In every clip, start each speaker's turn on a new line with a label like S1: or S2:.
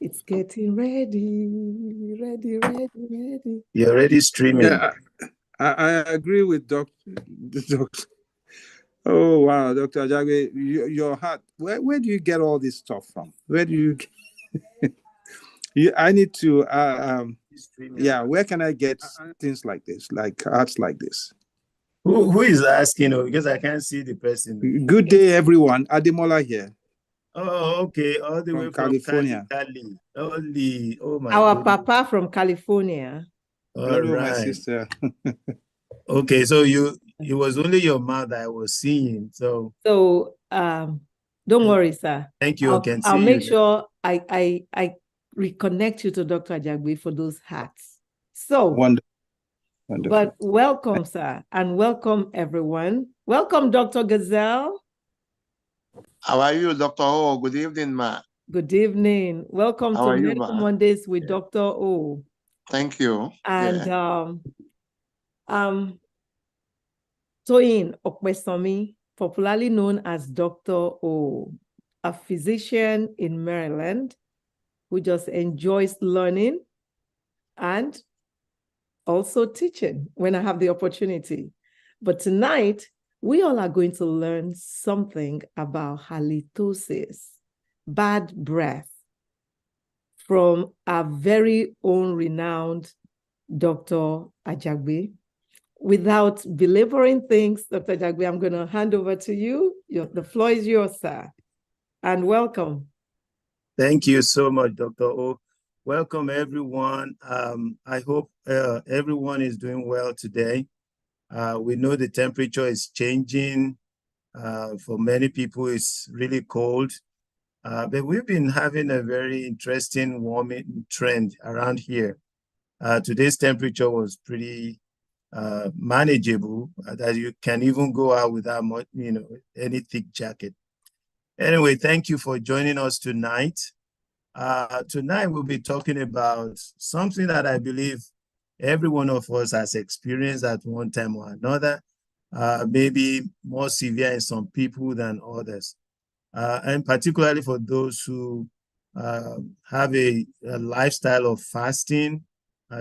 S1: It's getting ready.
S2: You're already streaming.
S3: Yeah, I agree with Doctor. Oh wow, Dr. Ajagbe, your heart. Where do you get all this stuff from? Where do you? I need to. Yeah, where can I get things like this, like arts like this?
S2: Who is asking? Oh, because I can't see the person.
S3: Good day, everyone. Ademola here.
S2: Oh, okay. All the
S3: From
S2: way from
S3: California.
S2: Cali. Only. Oh my
S1: Our
S2: goodness.
S1: papa from California.
S2: All
S3: Hello, my
S2: right.
S3: sister.
S2: Okay, so it was only your mouth I was seeing. So
S1: don't worry, sir.
S2: Thank you.
S1: I'll make sure I reconnect you to Dr. Ajagbe for those hats. So
S3: Wonderful.
S1: But welcome, sir, and welcome everyone. Welcome, Dr. Gazelle.
S4: How are you, Dr. O? Good evening, ma.
S1: Good evening. Welcome to Medical Mondays with Dr. O.
S4: Thank you.
S1: And Toyin Okwesomi, popularly known as Dr. O, a physician in Maryland who just enjoys learning and also teaching when I have the opportunity. But tonight, we all are going to learn something about halitosis, bad breath, from our very own renowned Dr. Ajagbe. Without belaboring things, Dr. Ajagbe, I'm going to hand over to you. The floor is yours, sir. And welcome.
S2: Thank you so much, Dr. O. Welcome, everyone. I hope everyone is doing well today. We know the temperature is changing. For many people, it's really cold. But we've been having a very interesting warming trend around here. Today's temperature was pretty manageable, that you can even go out without much, any thick jacket. Anyway, thank you for joining us tonight. Tonight, we'll be talking about something that I believe every one of us has experienced at one time or another, maybe more severe in some people than others. And particularly for those who have a lifestyle of fasting,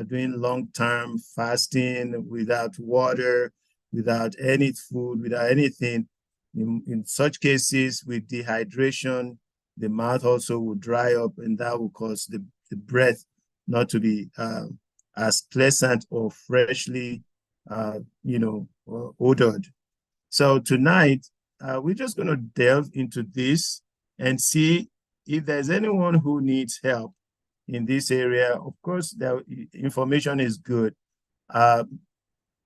S2: doing long-term fasting without water, without any food, without anything. In such cases, with dehydration, the mouth also will dry up, and that will cause the breath not to be as pleasant or freshly, odored. So tonight, we're just going to delve into this and see if there's anyone who needs help in this area. Of course, the information is good. But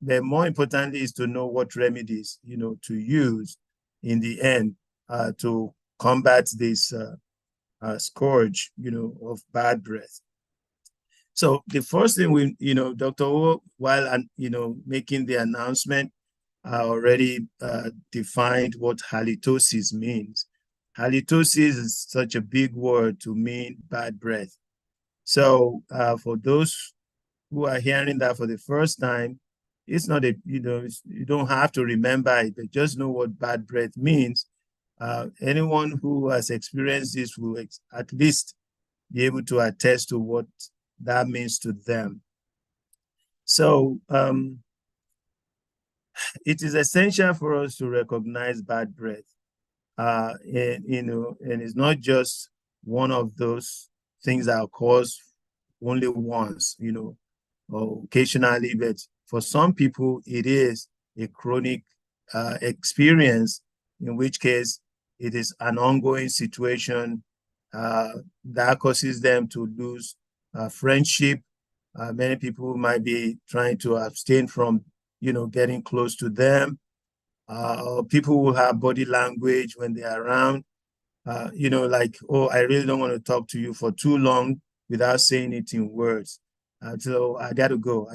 S2: more importantly is to know what remedies, to use in the end to combat this scourge, of bad breath. So the first thing Dr. O, while, making the announcement, already defined what halitosis means. Halitosis is such a big word to mean bad breath. So for those who are hearing that for the first time, it's not you don't have to remember it, but just know what bad breath means. Anyone who has experienced this will at least be able to attest to what that means to them. So it is essential for us to recognize bad breath. And it's not just one of those things that occurs only once, or occasionally, but for some people, it is a chronic experience, in which case it is an ongoing situation that causes them to lose friendship. Many people might be trying to abstain from, getting close to them. Or people will have body language when they're around, like, oh, I really don't want to talk to you for too long without saying it in words. So I got to go.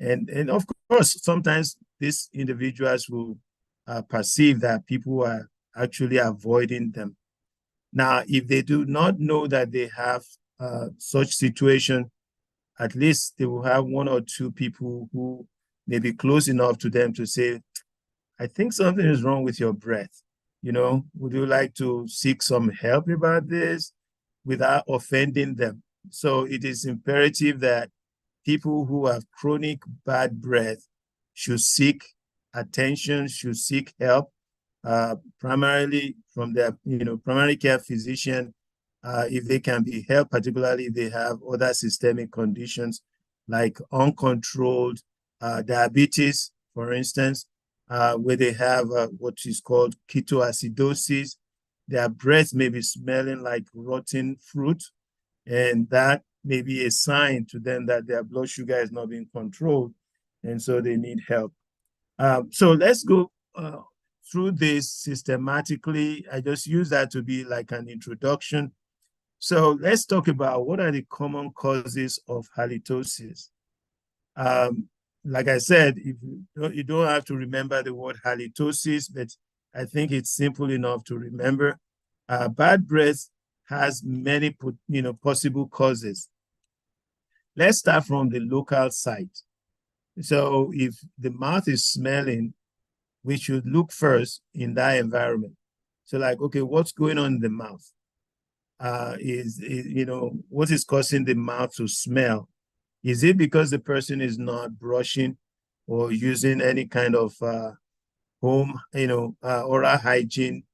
S2: And of course, sometimes these individuals will perceive that people are actually avoiding them. Now, if they do not know that they have such situation, at least they will have one or two people who may be close enough to them to say, I think something is wrong with your breath. Would you like to seek some help about this? without offending them. So it is imperative that people who have chronic bad breath should seek attention, should seek help, primarily from their primary care physician, if they can be helped, particularly if they have other systemic conditions like uncontrolled diabetes, for instance, where they have what is called ketoacidosis. Their breath may be smelling like rotten fruit, and that may be a sign to them that their blood sugar is not being controlled, and so they need help. So let's go through this systematically. I just use that to be like an introduction. So let's talk about what are the common causes of halitosis. Like I said, if you don't have to remember the word halitosis, but I think it's simple enough to remember. Bad breath has many possible causes. Let's start from the local site. So if the mouth is smelling, we should look first in that environment. So like, okay, what's going on in the mouth? What is causing the mouth to smell? Is it because the person is not brushing or using any kind of home, oral hygiene,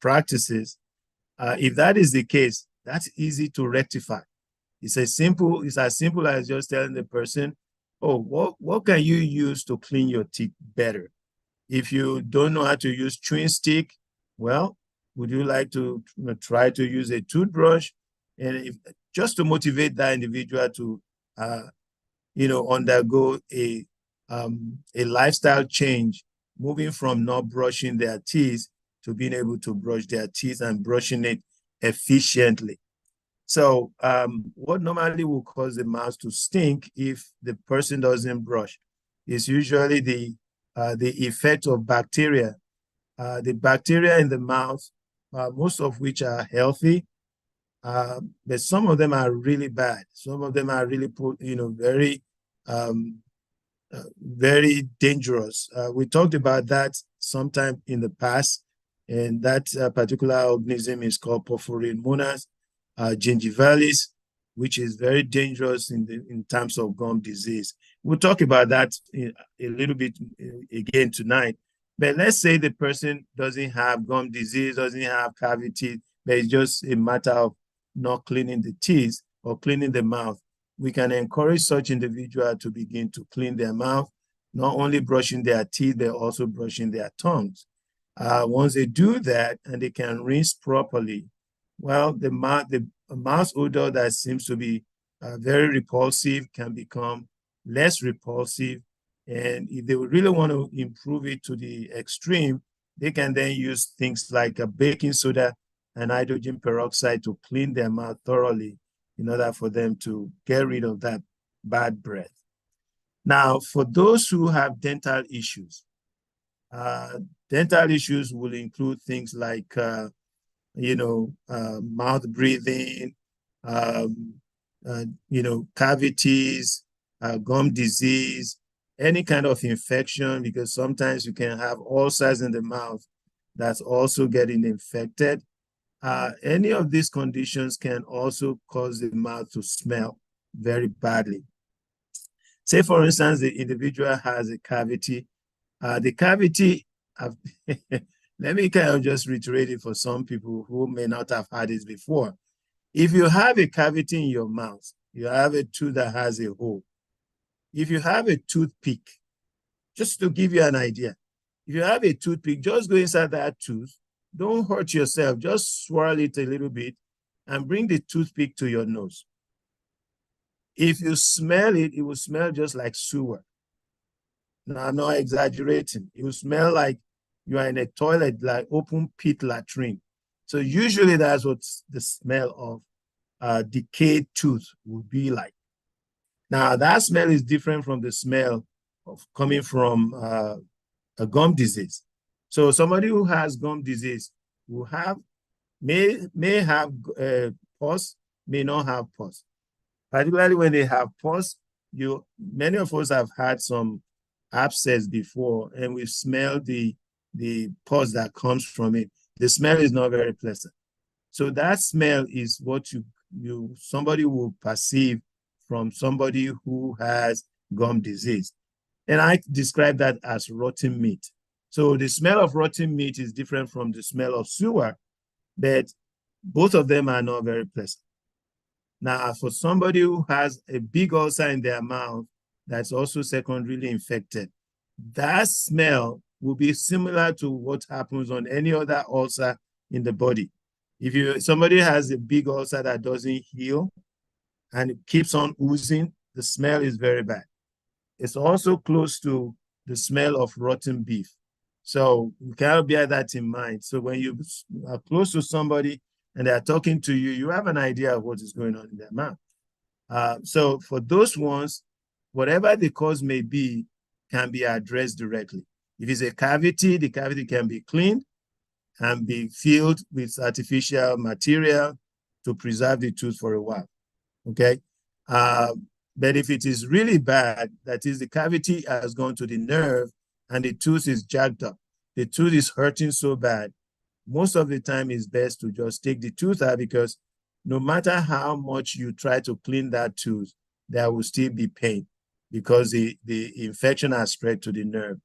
S2: practices? If that is the case, that's easy to rectify. It's as simple as just telling the person, oh, what can you use to clean your teeth better? If you don't know how to use chewing stick, well, would you like to try to use a toothbrush? And just to motivate that individual to, undergo a lifestyle change, moving from not brushing their teeth to being able to brush their teeth and brushing it efficiently. So what normally will cause the mouth to stink if the person doesn't brush is usually the effect of bacteria. The bacteria in the mouth, most of which are healthy, but some of them are really bad. Some of them are really, very dangerous. We talked about that sometime in the past, and that particular organism is called Porphyrin monas gingivalis, which is very dangerous in terms of gum disease. We'll talk about that a little bit again tonight. But let's say the person doesn't have gum disease, doesn't have cavity, but it's just a matter of not cleaning the teeth or cleaning the mouth. We can encourage such individual to begin to clean their mouth, not only brushing their teeth, they're also brushing their tongues. Once they do that and they can rinse properly, well, the mouth odor that seems to be very repulsive can become less repulsive. And if they really want to improve it to the extreme, they can then use things like a baking soda and hydrogen peroxide to clean their mouth thoroughly in order for them to get rid of that bad breath. Now, for those who have dental issues will include things like mouth breathing, cavities, gum disease, any kind of infection, because sometimes you can have ulcers in the mouth that's also getting infected. Any of these conditions can also cause the mouth to smell very badly. Say, for instance, the individual has a cavity. The cavity, let me kind of just reiterate it for some people who may not have had it before. If you have a cavity in your mouth, you have a tooth that has a hole. If you have a toothpick, just to give you an idea, if you have a toothpick, just go inside that tooth. Don't hurt yourself. Just swirl it a little bit and bring the toothpick to your nose. If you smell it, it will smell just like sewer. Now, I'm not exaggerating. It will smell like you are in a toilet, like open pit latrine. So usually that's what the smell of decayed tooth will be like. Now, that smell is different from the smell of coming from a gum disease. So somebody who has gum disease will may have pus, may not have pus. Particularly when they have pus, many of us have had some abscess before, and we've smelled the pus that comes from it. The smell is not very pleasant. So that smell is what somebody will perceive from somebody who has gum disease. And I describe that as rotten meat. So the smell of rotten meat is different from the smell of sewer, but both of them are not very pleasant. Now, for somebody who has a big ulcer in their mouth that's also secondarily infected, that smell will be similar to what happens on any other ulcer in the body. If somebody has a big ulcer that doesn't heal and it keeps on oozing, the smell is very bad. It's also close to the smell of rotten beef. So you cannot bear that in mind. So when you are close to somebody and they are talking to you, you have an idea of what is going on in their mouth. So for those ones, whatever the cause may be, can be addressed directly. If it's a cavity, the cavity can be cleaned and be filled with artificial material to preserve the tooth for a while, okay? But if it is really bad, that is the cavity has gone to the nerve and the tooth is jacked up, the tooth is hurting so bad, most of the time it's best to just take the tooth out, because no matter how much you try to clean that tooth, there will still be pain because the infection has spread to the nerve.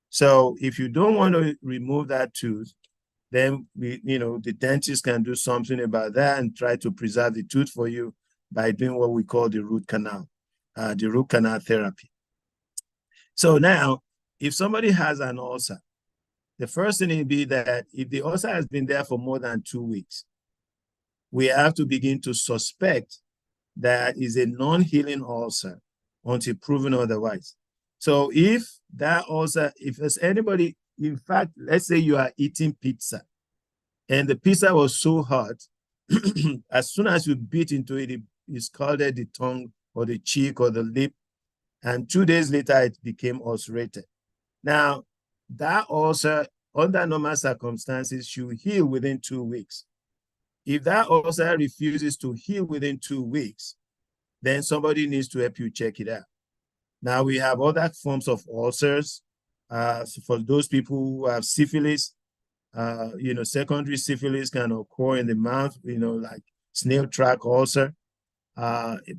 S2: So if you don't want to remove that tooth, then the dentist can do something about that and try to preserve the tooth for you by doing what we call the root canal therapy. So now, if somebody has an ulcer, the first thing will be that if the ulcer has been there for more than 2 weeks, we have to begin to suspect that is a non-healing ulcer until proven otherwise. So if that ulcer, if there's anybody, in fact, let's say you are eating pizza and the pizza was so hot, as soon as you bit into it, it scalded the tongue or the cheek or the lip, and 2 days later, it became ulcerated. Now, that ulcer, under normal circumstances, should heal within 2 weeks. If that ulcer refuses to heal within 2 weeks, then somebody needs to help you check it out. Now, we have other forms of ulcers. So for those people who have syphilis, secondary syphilis can occur in the mouth, like snail tract ulcer.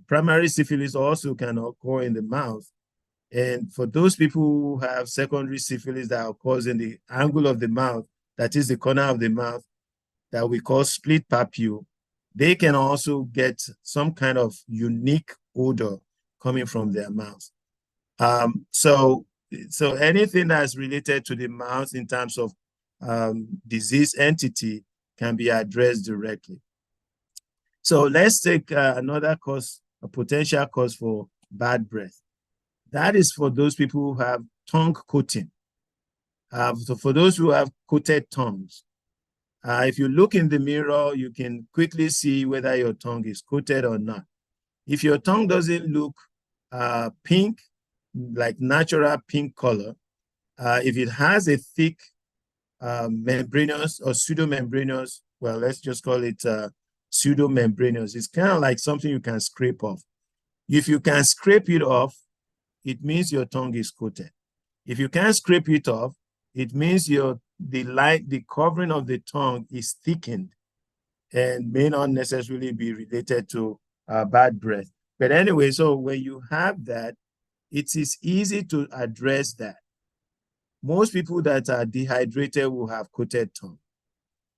S2: Primary syphilis also can occur in the mouth. And for those people who have secondary syphilis that occurs in the angle of the mouth, that is the corner of the mouth, that we call split papule, they can also get some kind of unique odor coming from their mouth. So anything that's related to the mouth in terms of disease entity can be addressed directly. So let's take another cause, a potential cause for bad breath. That is for those people who have tongue coating. So for those who have coated tongues, if you look in the mirror, you can quickly see whether your tongue is coated or not. If your tongue doesn't look pink, like natural pink color, if it has a thick membranous or pseudomembranous, well, let's just call it pseudomembranous. It's kind of like something you can scrape off. If you can scrape it off, it means your tongue is coated. If you can't scrape it off, it means the covering of the tongue is thickened and may not necessarily be related to bad breath. But anyway, so when you have that, it is easy to address that. Most people that are dehydrated will have coated tongue.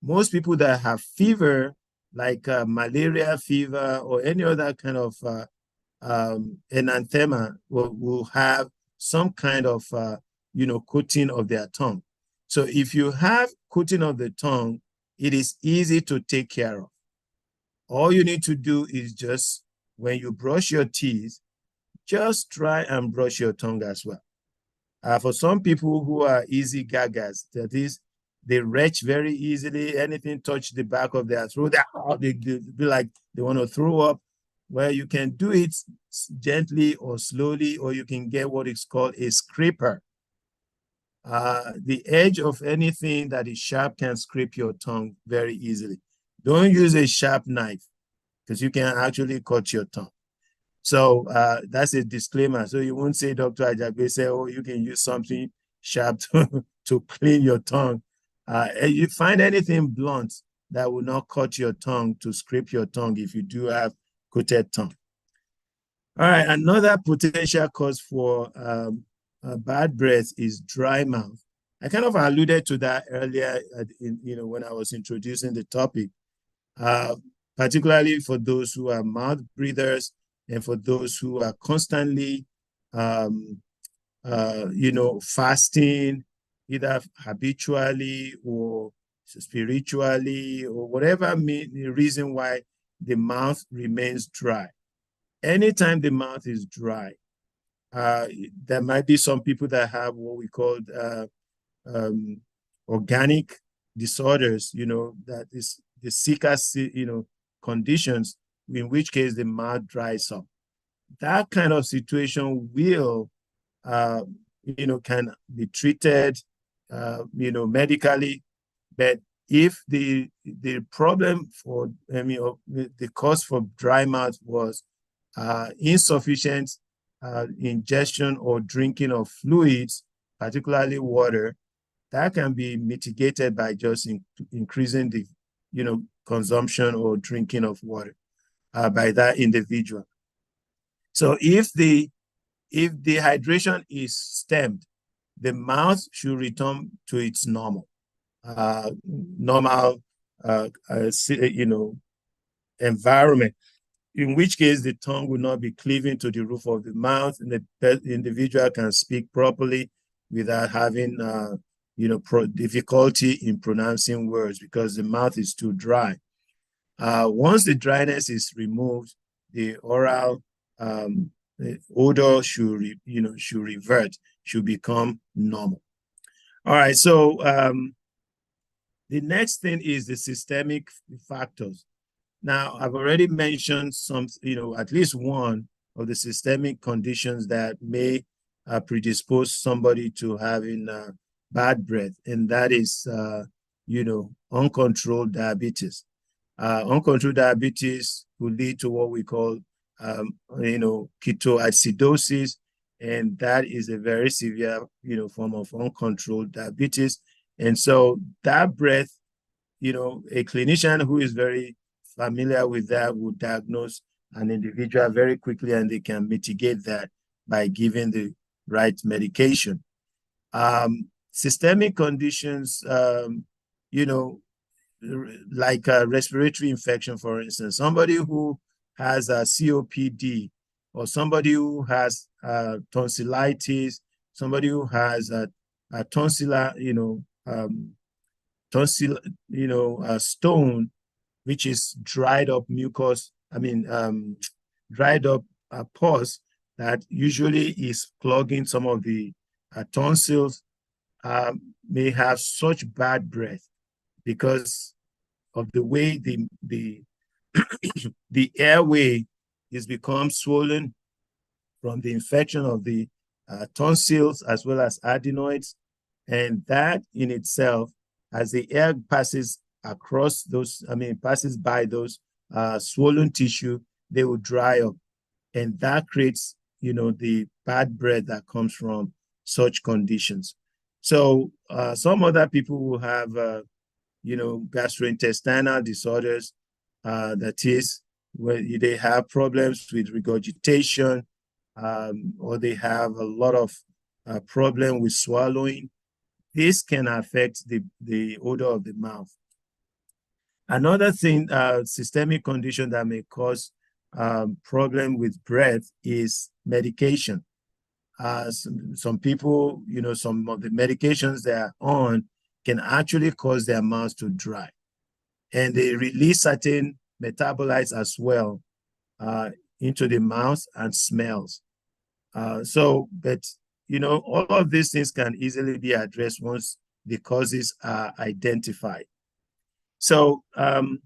S2: Most people that have fever, like malaria fever or any other kind of enanthema, will have some kind of coating of their tongue. So if you have coating of the tongue, it is easy to take care of. All you need to do is just, when you brush your teeth, just try and brush your tongue as well. For some people who are easy gaggers, that is, they retch very easily, anything touch the back of their throat, they be like they want to throw up. Well, you can do it gently or slowly, or you can get what is called a scraper. The edge of anything that is sharp can scrape your tongue very easily. Don't use a sharp knife, because you can actually cut your tongue. So that's a disclaimer. So you won't say, Dr. Ajagbe say, oh, you can use something sharp to clean your tongue. You find anything blunt, that will not cut your tongue to scrape your tongue if you do have coated tongue. All right, another potential cause for bad breath is dry mouth. I kind of alluded to that earlier, when I was introducing the topic, particularly for those who are mouth breathers and for those who are constantly, fasting, either habitually or spiritually or whatever reason why the mouth remains dry. Anytime the mouth is dry, there might be some people that have what we call organic disorders, that is the sicker, conditions, in which case the mouth dries up. That kind of situation will, can be treated, medically. But if the problem for, the cause for dry mouth was insufficient ingestion or drinking of fluids, particularly water, that can be mitigated by just increasing the, consumption or drinking of water by that individual. So if the hydration is stemmed, the mouth should return to its normal environment, in which case the tongue will not be cleaving to the roof of the mouth, and the individual can speak properly without having difficulty in pronouncing words because the mouth is too dry. Once the dryness is removed, the oral odor should revert, should become normal. All right, so the next thing is the systemic factors. Now, I've already mentioned some, at least one of the systemic conditions that may predispose somebody to having bad breath, and that is, uncontrolled diabetes. Uncontrolled diabetes will lead to what we call, ketoacidosis, and that is a very severe, form of uncontrolled diabetes. And so that breath, a clinician who is very familiar with that will diagnose an individual very quickly, and they can mitigate that by giving the right medication. Systemic conditions, like a respiratory infection, for instance, somebody who has a COPD, or somebody who has tonsillitis, somebody who has a tonsillar, stone, which is dried up mucus, dried up pus that usually is clogging some of the tonsils, may have such bad breath because of the way the airway is become swollen from the infection of the tonsils as well as adenoids. And that in itself, as the air passes across those, passes by those swollen tissue, they will dry up. And that creates, the bad breath that comes from such conditions. So some other people will have, gastrointestinal disorders, that is, where they have problems with regurgitation, or they have a lot of problem with swallowing. This can affect the odor of the mouth. Another thing, systemic condition that may cause problem with breath is medication. Some people, some of the medications they are on can actually cause their mouths to dry. And they release certain metabolites as well into the mouth and smells. But all of these things can easily be addressed once the causes are identified. So I've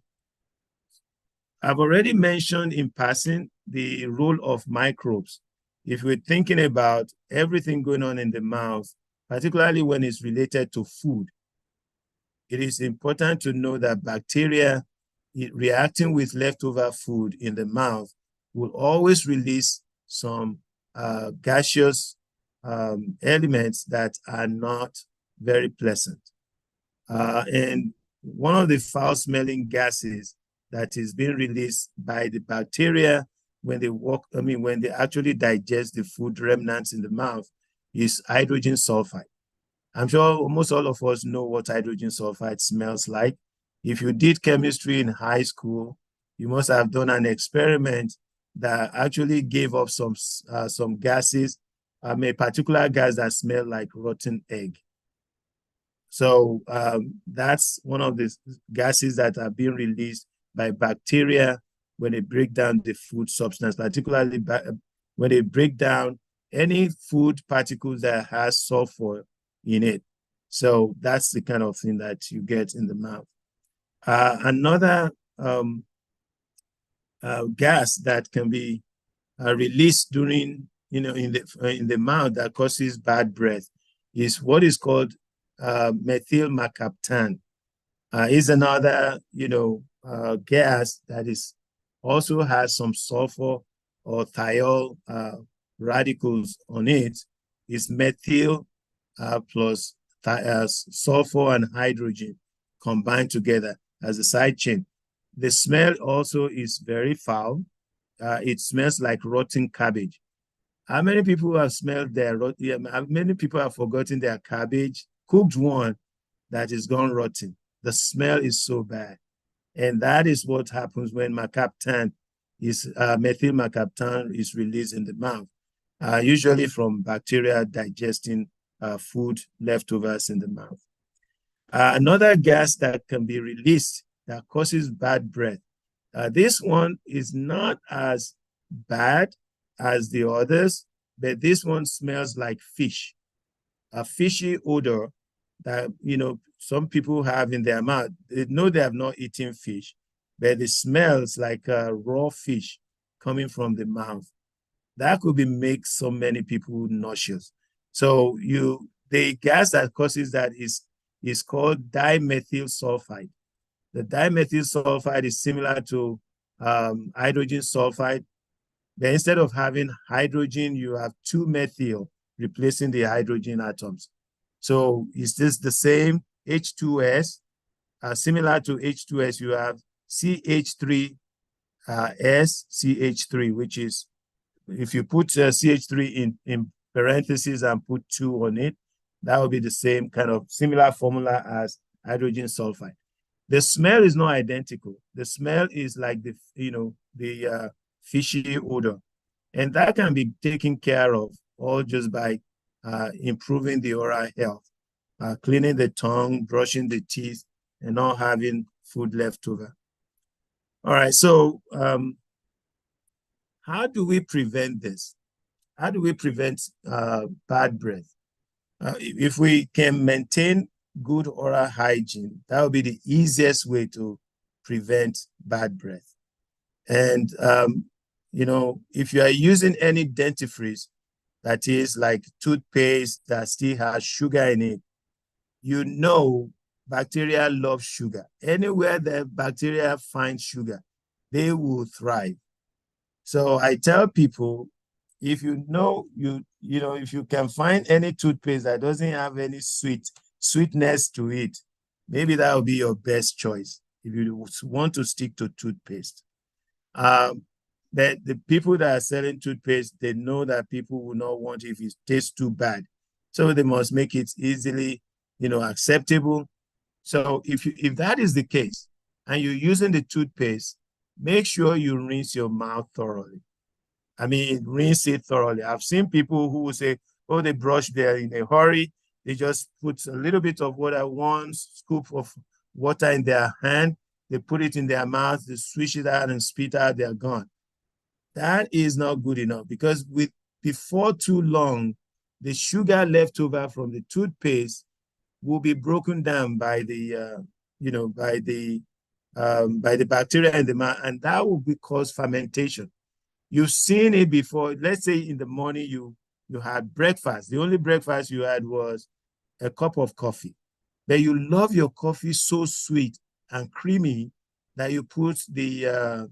S2: already mentioned in passing the role of microbes. If we're thinking about everything going on in the mouth, particularly when it's related to food, it is important to know that bacteria reacting with leftover food in the mouth will always release some gaseous elements that are not very pleasant. And one of the foul-smelling gases that is being released by the bacteria when they when they actually digest the food remnants in the mouth is hydrogen sulfide. I'm sure almost all of us know what hydrogen sulfide smells like. If you did chemistry in high school, you must have done an experiment that actually gave off some gases, a particular gas that smelled like rotten egg. So that's one of the gases that are being released by bacteria when they break down the food substance, particularly when they break down any food particles that has sulfur in it. So that's the kind of thing that you get in the mouth. Another gas that can be released during, in the mouth that causes bad breath is what is called methyl mercaptan. Is another, gas that is also has some sulfur or thiol radicals on it. Is methyl plus sulfur and hydrogen combined together as a side chain. The smell also is very foul. It smells like rotten cabbage. How many people have smelled their how many people have forgotten their cabbage, cooked one that is gone rotten? The smell is so bad. And that is what happens when methyl mercaptan is released in the mouth, usually from bacteria digesting food leftovers in the mouth. Another gas that can be released that causes bad breath. This one is not as bad as the others, but this one smells like fish, a fishy odor that, some people have in their mouth. They know they have not eaten fish, but it smells like raw fish coming from the mouth. That could make so many people nauseous. So the gas that causes that is called dimethyl sulfide. The dimethyl sulfide is similar to hydrogen sulfide. But instead of having hydrogen, you have two methyl replacing the hydrogen atoms. So is this the same H2S? Similar to H2S, you have CH3 SCH3, which is, if you put CH3 in parentheses and put 2 on it, that will be the same kind of similar formula as hydrogen sulfide. The smell is not identical. The smell is like the fishy odor. And that can be taken care of all just by improving the oral health, cleaning the tongue, brushing the teeth, and not having food left over. All right, so how do we prevent this? How do we prevent bad breath? If we can maintain good oral hygiene, that would be the easiest way to prevent bad breath. And, if you are using any dentifrice, that is like toothpaste that still has sugar in it, bacteria love sugar. Anywhere that bacteria find sugar, they will thrive. So I tell people, if if you can find any toothpaste that doesn't have any sweetness to it, maybe that will be your best choice if you want to stick to toothpaste. The people that are selling toothpaste, they know that people will not want it if it tastes too bad. So they must make it easily, acceptable. So if that is the case, and you're using the toothpaste, make sure you rinse your mouth thoroughly. I mean, rinse it thoroughly. I've seen people who will say, oh, they brush there in a hurry. They just put a little bit of water, one scoop of water in their hand. They put it in their mouth, they swish it out and spit out, they're gone. That is not good enough, because before too long, the sugar left over from the toothpaste will be broken down by the bacteria in the mouth, and that will cause fermentation. You've seen it before. Let's say in the morning you had breakfast. The only breakfast you had was a cup of coffee. But you love your coffee so sweet and creamy that you put the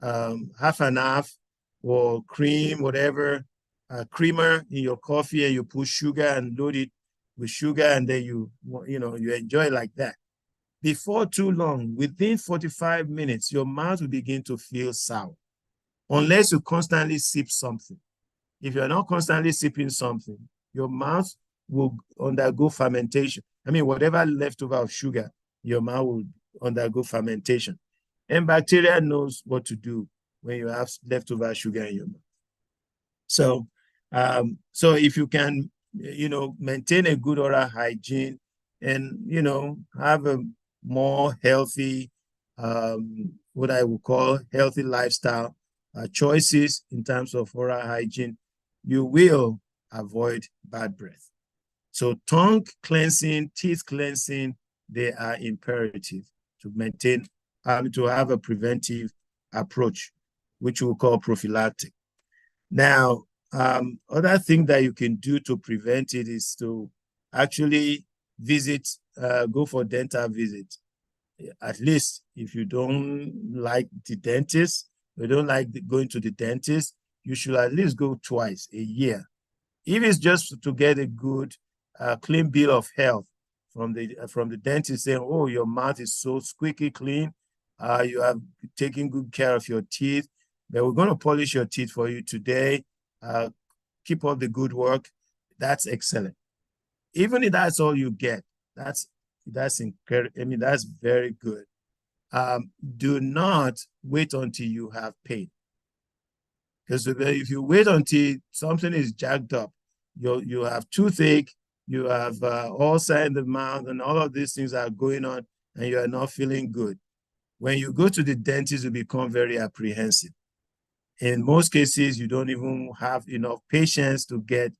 S2: half and half or cream, whatever, creamer in your coffee, and you put sugar and load it with sugar, and then you enjoy like that. before too long, within 45 minutes, your mouth will begin to feel sour, unless you constantly sip something. If you're not constantly sipping something, your mouth will undergo fermentation. I mean, whatever leftover of sugar, your mouth will undergo fermentation. And bacteria knows what to do when you have leftover sugar in your mouth. So, so if you can, maintain a good oral hygiene and, have a more healthy, what I would call healthy lifestyle choices in terms of oral hygiene, you will avoid bad breath. So tongue cleansing, teeth cleansing, they are imperative to maintain, to have a preventive approach, which we'll call prophylactic. Now, other thing that you can do to prevent it is to actually visit, go for dental visit. At least if you don't like the dentist, you don't like going to the dentist, you should at least go twice a year. If it's just to get a good, clean bill of health from the dentist saying, oh, your mouth is so squeaky clean, you have taken good care of your teeth, but we're going to polish your teeth for you today. Keep up the good work. That's excellent. Even if that's all you get, that's incredible. I mean, that's very good. Do not wait until you have pain. Because if you wait until something is jacked up, you have toothache, you have ulcer in the mouth, and all of these things are going on, and you are not feeling good. When you go to the dentist, you become very apprehensive. In most cases, you don't even have enough patience to get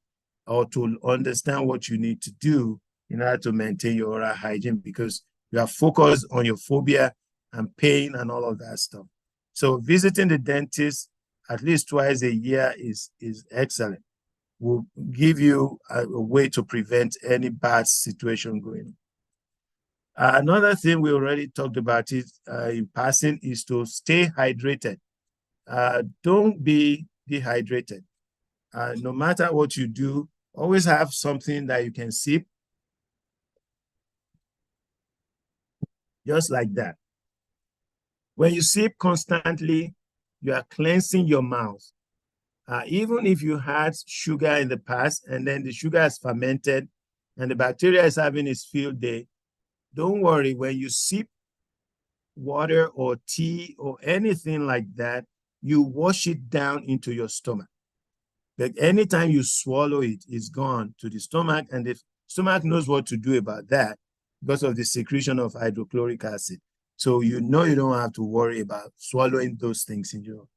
S2: or to understand what you need to do in order to maintain your oral hygiene, because you are focused on your phobia and pain and all of that stuff. So visiting the dentist at least twice a year is excellent. Will give you a way to prevent any bad situation going on. Another thing we already talked about it in passing is to stay hydrated. Don't be dehydrated. No matter what you do, always have something that you can sip. Just like that. When you sip constantly, you are cleansing your mouth. Even if you had sugar in the past and then the sugar has fermented and the bacteria is having its field day, don't worry. When you sip water or tea or anything like that, you wash it down into your stomach. But anytime you swallow it, it's gone to the stomach, and the stomach knows what to do about that because of the secretion of hydrochloric acid. So you don't have to worry about swallowing those things into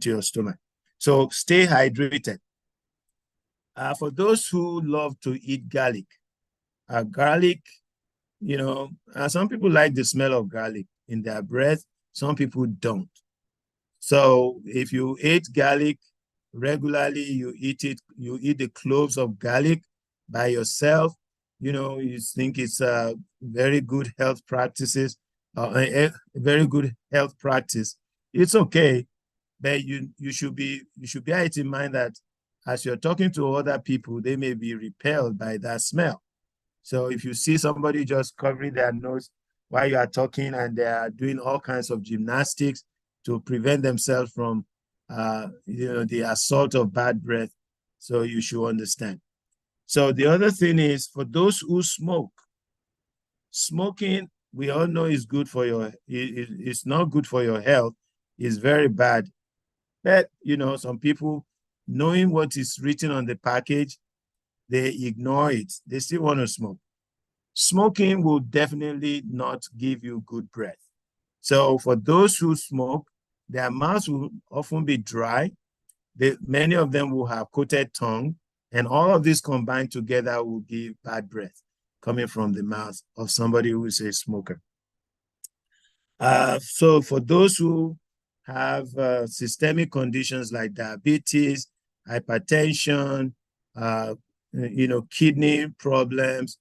S2: your stomach. So stay hydrated. For those who love to eat garlic, some people like the smell of garlic in their breath. Some people don't. So if you eat garlic regularly, you eat the cloves of garlic by yourself, you think it's a very good health practices, a very good health practice. It's okay, but you should bear it in mind that as you're talking to other people, they may be repelled by that smell. So if you see somebody just covering their nose while you are talking and they are doing all kinds of gymnastics to prevent themselves from the assault of bad breath, so you should understand. So the other thing is, for those who smoke, smoking, we all know is good for it's not good for your health. It's very bad. But some people, knowing what is written on the package, they ignore it. They still want to smoke. Smoking will definitely not give you good breath. So for those who smoke, their mouths will often be dry. Many of them will have coated tongue, and all of this combined together will give bad breath coming from the mouth of somebody who is a smoker. So for those who have systemic conditions like diabetes, hypertension, kidney problems,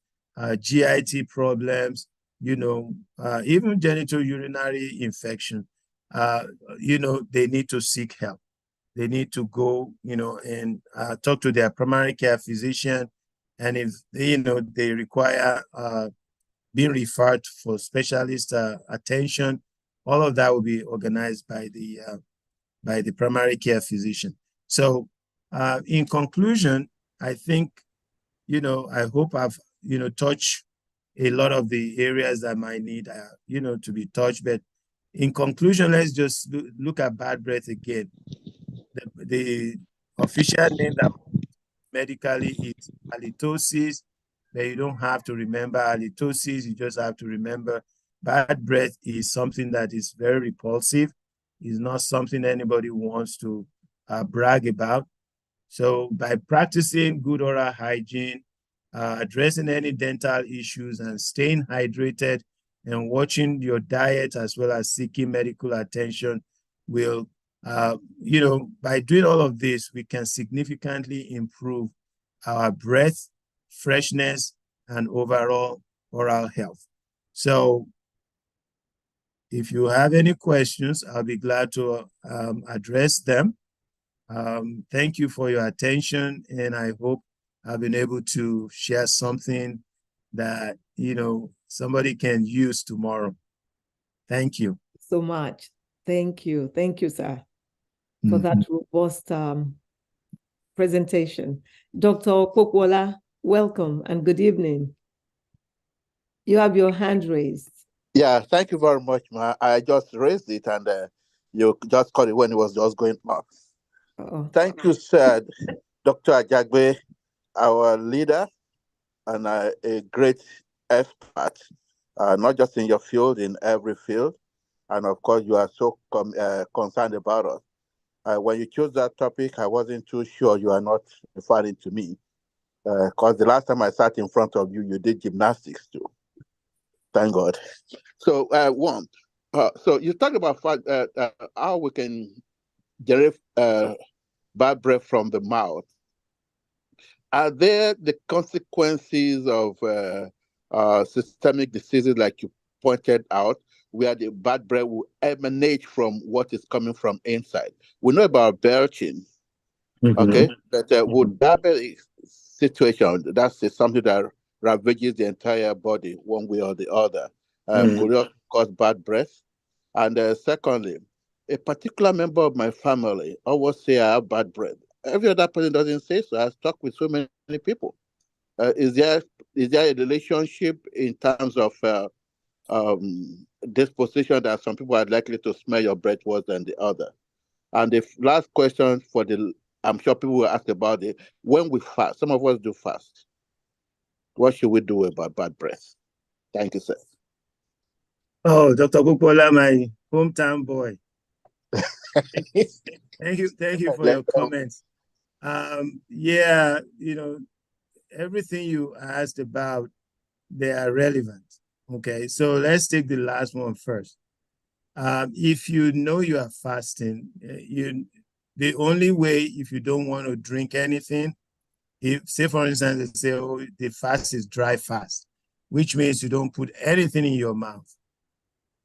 S2: GIT problems, even genital urinary infection, they need to seek help. They need to go, and talk to their primary care physician. And if, they require being referred for specialist attention. All of that will be organized by the primary care physician. So in conclusion, I think, I hope I've, touched a lot of the areas that might need, to be touched. But in conclusion, let's just look at bad breath again. The official name that medically is halitosis, but you don't have to remember halitosis. You just have to remember bad breath is something that is very repulsive. It's not something anybody wants to brag about. So by practicing good oral hygiene, addressing any dental issues and staying hydrated and watching your diet as well as seeking medical attention will, by doing all of this, we can significantly improve our breath, freshness, and overall oral health. So if you have any questions, I'll be glad to address them. Thank you for your attention, and I hope I've been able to share something that, somebody can use tomorrow. Thank you.
S1: So much. Thank you. Thank you, sir, for that robust presentation. Dr. Okpokwola, welcome and good evening. You have your hand raised.
S5: Yeah, thank you very much, ma. I just raised it and you just caught it when it was just going off. Thank you, sir, Dr. Ajagbe, our leader and a great expert, not just in your field, in every field. And of course, you are so concerned about us. When you chose that topic, I wasn't too sure you are not referring to me. Because the last time I sat in front of you, you did gymnastics too. Thank God. So, so you talk about how we can generate bad breath from the mouth. Are there the consequences of systemic diseases like you pointed out, where the bad breath will emanate from what is coming from inside? We know about belching, okay? But would that be a situation, that's something that ravages the entire body one way or the other? Could it cause bad breath? And secondly, a particular member of my family always say I have bad breath. Every other person doesn't say so. I've talked with so many people. Is there a relationship in terms of disposition that some people are likely to smell your breath worse than the other? And the last question I'm sure people will ask about it. When we fast, some of us do fast. What should we do about bad breath? Thank you, sir.
S2: Oh, Dr. Okpokwola, my hometown boy. Thank you for your comments. Yeah, everything you asked about, they are relevant. Okay, so let's take the last one first. If you know you are fasting, the only way, if you don't want to drink anything, say for instance, they say, oh, the fast is dry fast, which means you don't put anything in your mouth.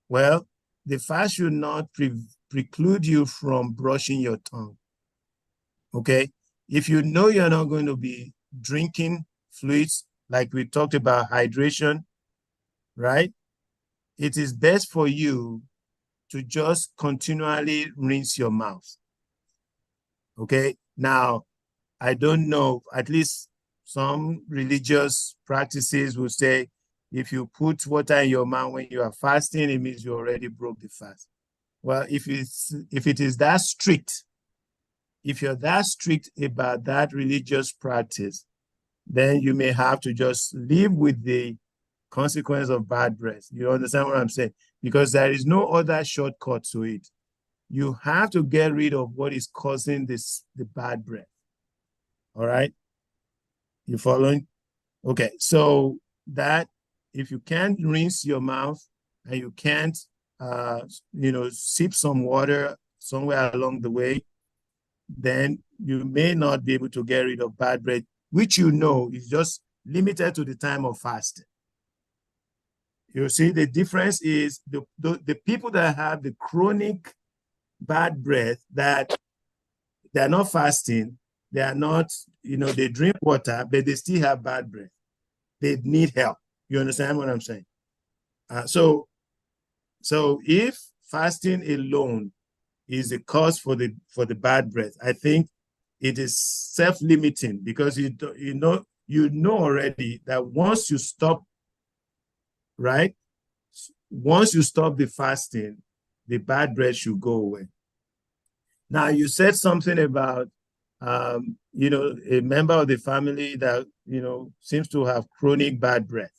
S2: Well, the fast should not preclude you from brushing your tongue. Okay, if you know you're not going to be drinking fluids, like we talked about hydration, right? It is best for you to just continually rinse your mouth. Okay, now, I don't know, at least some religious practices will say, if you put water in your mouth when you are fasting, it means you already broke the fast. Well, if it is that strict, if you're that strict about that religious practice, then you may have to just live with the consequence of bad breath. You understand what I'm saying? Because there is no other shortcut to it. You have to get rid of what is causing the bad breath. All right? You following? Okay, so that if you can't rinse your mouth and you can't, sip some water somewhere along the way, then you may not be able to get rid of bad breath, which is just limited to the time of fasting. You see, the difference is the people that have the chronic bad breath, that they're not fasting, they are not, they drink water, but they still have bad breath. They need help. You understand what I'm saying? So if fasting alone is a cause for the bad breath, I think it is self-limiting, because you know already that once you stop, right? Once you stop the fasting, the bad breath should go away. Now, you said something about a member of the family that seems to have chronic bad breath,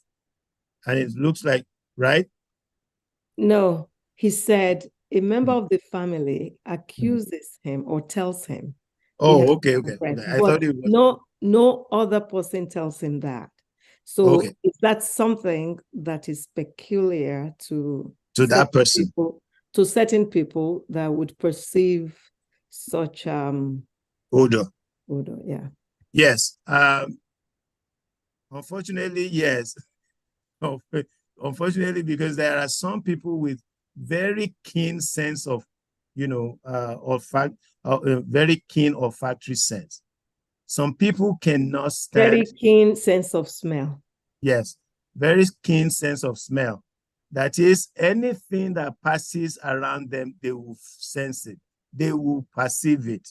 S2: and it looks like, right?
S1: No, he said a member of the family accuses him or tells him.
S2: Oh, okay.
S1: I thought it was... no other person tells him that. So is that something that is peculiar to
S2: that person,
S1: to certain people that would perceive such
S2: odor?
S1: Yeah.
S2: Yes. Unfortunately, yes. Unfortunately, because there are some people with very keen sense of, very keen olfactory sense. Some people cannot stand...
S1: Very keen sense of smell.
S2: Yes, very keen sense of smell. That is, anything that passes around them, they will sense it. They will perceive it.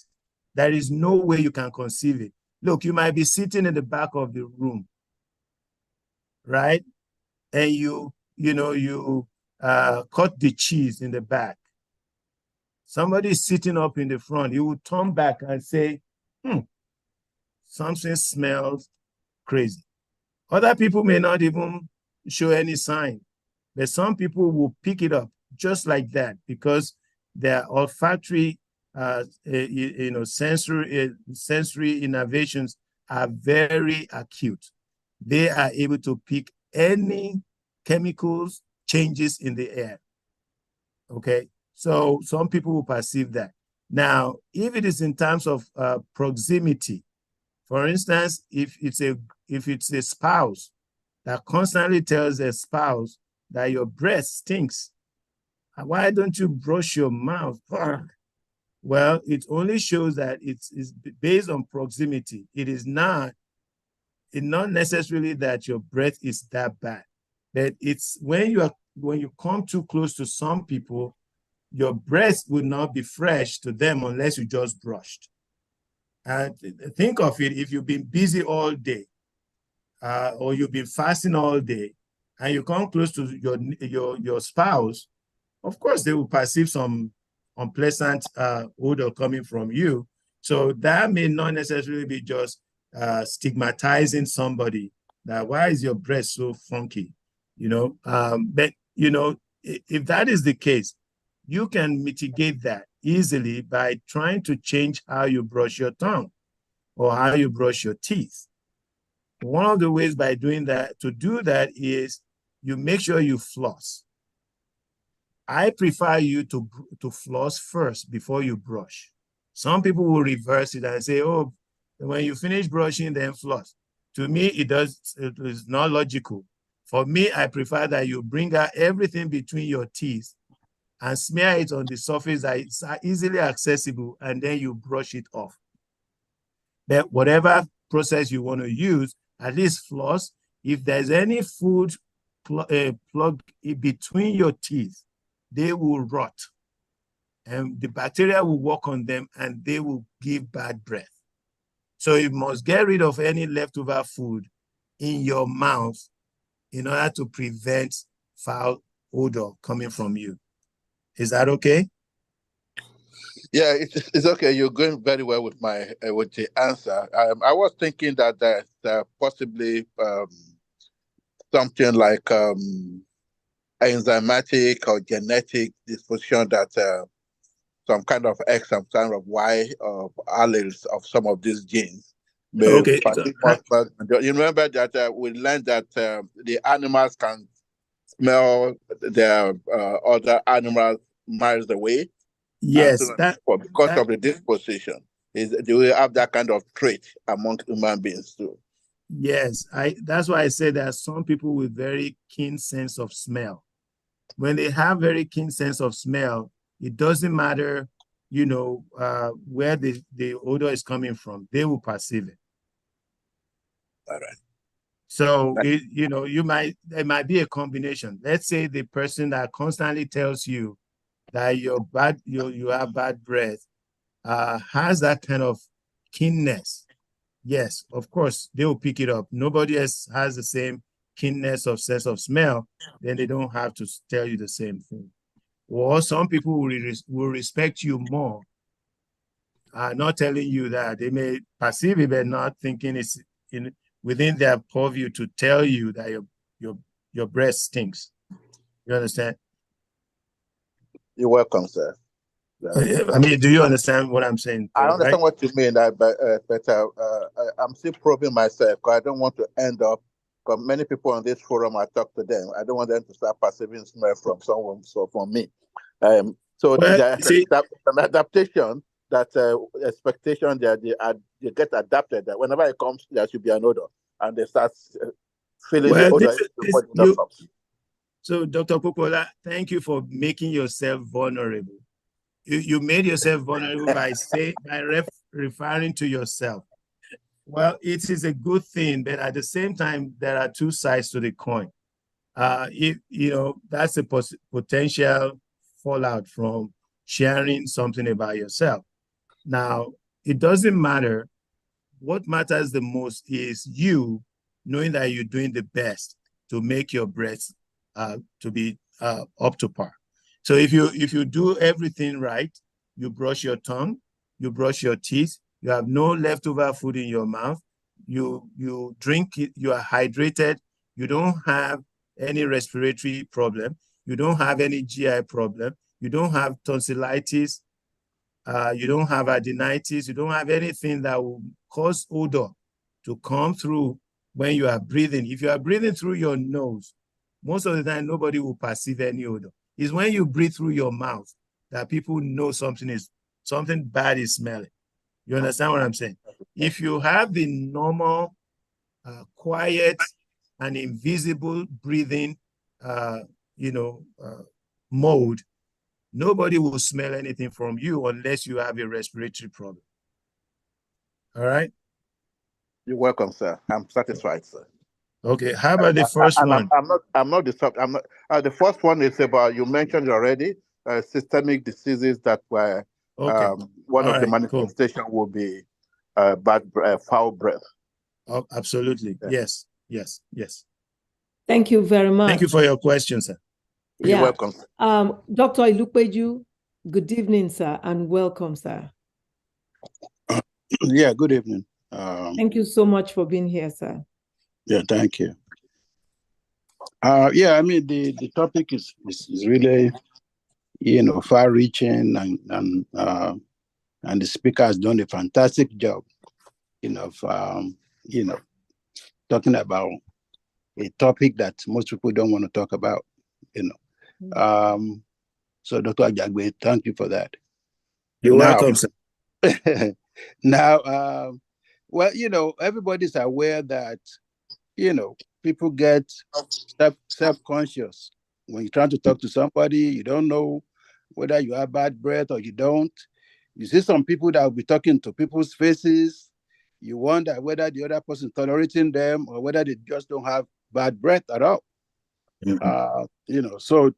S2: There is no way you can conceive it. Look, you might be sitting in the back of the room, right? And you cut the cheese in the back. Somebody is sitting up in the front. You will turn back and say, something smells crazy. Other people may not even show any sign, but some people will pick it up just like that, because their olfactory, sensory innervations are very acute. They are able to pick any chemicals changes in the air. Okay, so some people will perceive that. Now, if it is in terms of proximity, for instance, if it's a spouse that constantly tells a spouse that your breath stinks, why don't you brush your mouth? Well, it only shows that it's based on proximity. It's not necessarily that your breath is that bad, but it's when you come too close to some people, your breath would not be fresh to them unless you just brushed. And think of it, if you've been busy all day, or you've been fasting all day, and you come close to your spouse, of course they will perceive some unpleasant odor coming from you. So that may not necessarily be just stigmatizing somebody, that why is your breath so funky, but if that is the case, you can mitigate that easily by trying to change how you brush your tongue or how you brush your teeth. One of the ways to do that is you make sure you floss. I prefer you to floss first before you brush. Some people will reverse it and say, oh, when you finish brushing, then floss. To me, it is not logical. For me, I prefer that you bring out everything between your teeth and smear it on the surface that is easily accessible, and then you brush it off. But whatever process you want to use, at least floss. If there's any food plug between your teeth, they will rot, and the bacteria will work on them, and they will give bad breath. So you must get rid of any leftover food in your mouth in order to prevent foul odor coming from you. Is that okay?
S5: Yeah, it's okay. You're going very well with the answer. I was thinking that there's possibly something like enzymatic or genetic disposition that some kind of X, some kind of Y of alleles of some of these genes.
S2: Okay.
S5: You remember that we learned that the animals can smell their other animals miles away.
S2: Yes,
S5: because of the disposition. Do we have that kind of trait among human beings too?
S2: Yes, that's why I said there are some people with very keen sense of smell. When they have very keen sense of smell, it doesn't matter, where the odor is coming from, they will perceive it.
S5: All right.
S2: So there might be a combination. Let's say the person that constantly tells you that you have bad breath has that kind of keenness. Yes, of course, they will pick it up. Nobody else has the same keenness of sense of smell, then they don't have to tell you the same thing. Or some people will respect you more, not telling you that. They may perceive it, but not thinking it's within their purview to tell you that your breath stinks. You understand?
S5: You're welcome, sir.
S2: I mean, do you understand what I'm saying?
S5: I understand
S2: right?
S5: what you mean, but I'm still probing myself because I don't want to end up. Because many people on this forum, I talk to them. I don't want them to start perceiving smell from someone. So from me, so there's an adaptation, that expectation that they get adapted. That whenever it comes, there should be an odor, and they start feeling the odor.
S2: So, Dr. Popola, thank you for making yourself vulnerable. You made yourself vulnerable by referring to yourself. Well, it is a good thing, but at the same time, there are two sides to the coin. That's a potential fallout from sharing something about yourself. Now, it doesn't matter. What matters the most is you knowing that you're doing the best to make your breath to be up to par. So if you do everything right, you brush your tongue, you brush your teeth, you have no leftover food in your mouth, you drink it, you are hydrated, you don't have any respiratory problem, you don't have any GI problem, you don't have tonsillitis, you don't have adenitis, you don't have anything that will cause odor to come through when you are breathing. If you are breathing through your nose, most of the time, nobody will perceive any odor. It's when you breathe through your mouth that people know something bad is smelling. You understand what I'm saying? If you have the normal, quiet and invisible breathing, mode, nobody will smell anything from you unless you have a respiratory problem. All right?
S5: You're welcome, sir. I'm satisfied, sir.
S2: Okay. How about the first one?
S5: I'm not disturbed. I'm not. The first one is about, you mentioned already, systemic diseases that were one of the manifestations will be foul breath.
S2: Oh, absolutely. Yeah. Yes.
S1: Thank you very much.
S2: Thank you for your question, sir.
S5: You're welcome.
S1: Dr. Ilupeju, good evening, sir, and welcome, sir.
S6: Yeah, good evening.
S1: Thank you so much for being here, sir.
S6: Yeah, thank you. Yeah, I mean, the topic is really, far-reaching, and the speaker has done a fantastic job, talking about a topic that most people don't want to talk about, So, Dr. Ajagbe, thank you for that.
S2: You're welcome, sir.
S6: Now, well, everybody's aware that, people get self-conscious. When you're trying to talk to somebody, you don't know whether you have bad breath or you don't. You see some people that will be talking to people's faces. You wonder whether the other person is tolerating them or whether they just don't have bad breath at all. Mm-hmm. So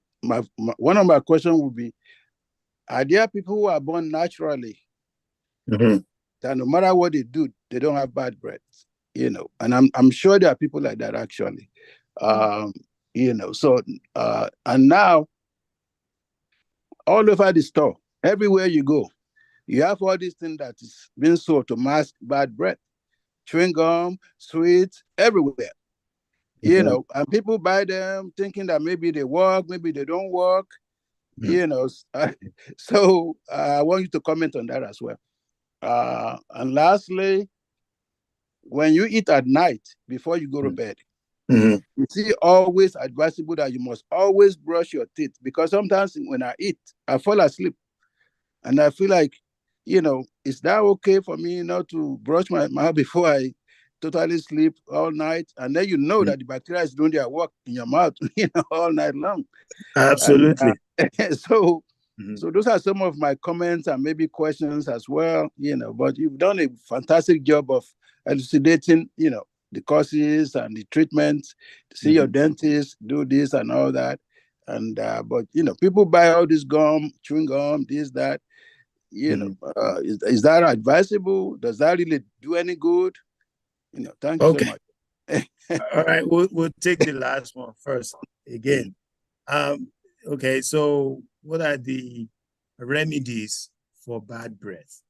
S6: one of my questions would be, are there people who are born naturally that no matter what they do, they don't have bad breath? And I'm sure there are people like that actually. So and now all over the store, everywhere you go, you have all these things that is being sold to mask bad breath. Chewing gum, sweets, everywhere. And people buy them thinking that maybe they work, maybe they don't work. So I want you to comment on that as well. And lastly, when you eat at night before you go to bed, it's always advisable that you must always brush your teeth, because sometimes when I eat, I fall asleep and I feel like, is that okay for me not to brush my mouth before I totally sleep all night? And then that the bacteria is doing their work in your mouth, all night long.
S2: Absolutely.
S6: And, so those are some of my comments and maybe questions as well, but you've done a fantastic job of elucidating, the courses and the treatments, see your dentist, do this and all that. And but people buy all this gum, chewing gum, this, that. Is that advisable? Does that really do any good? Thank you so much.
S2: All right, we'll take the last one first again. Okay, so what are the remedies for bad breath?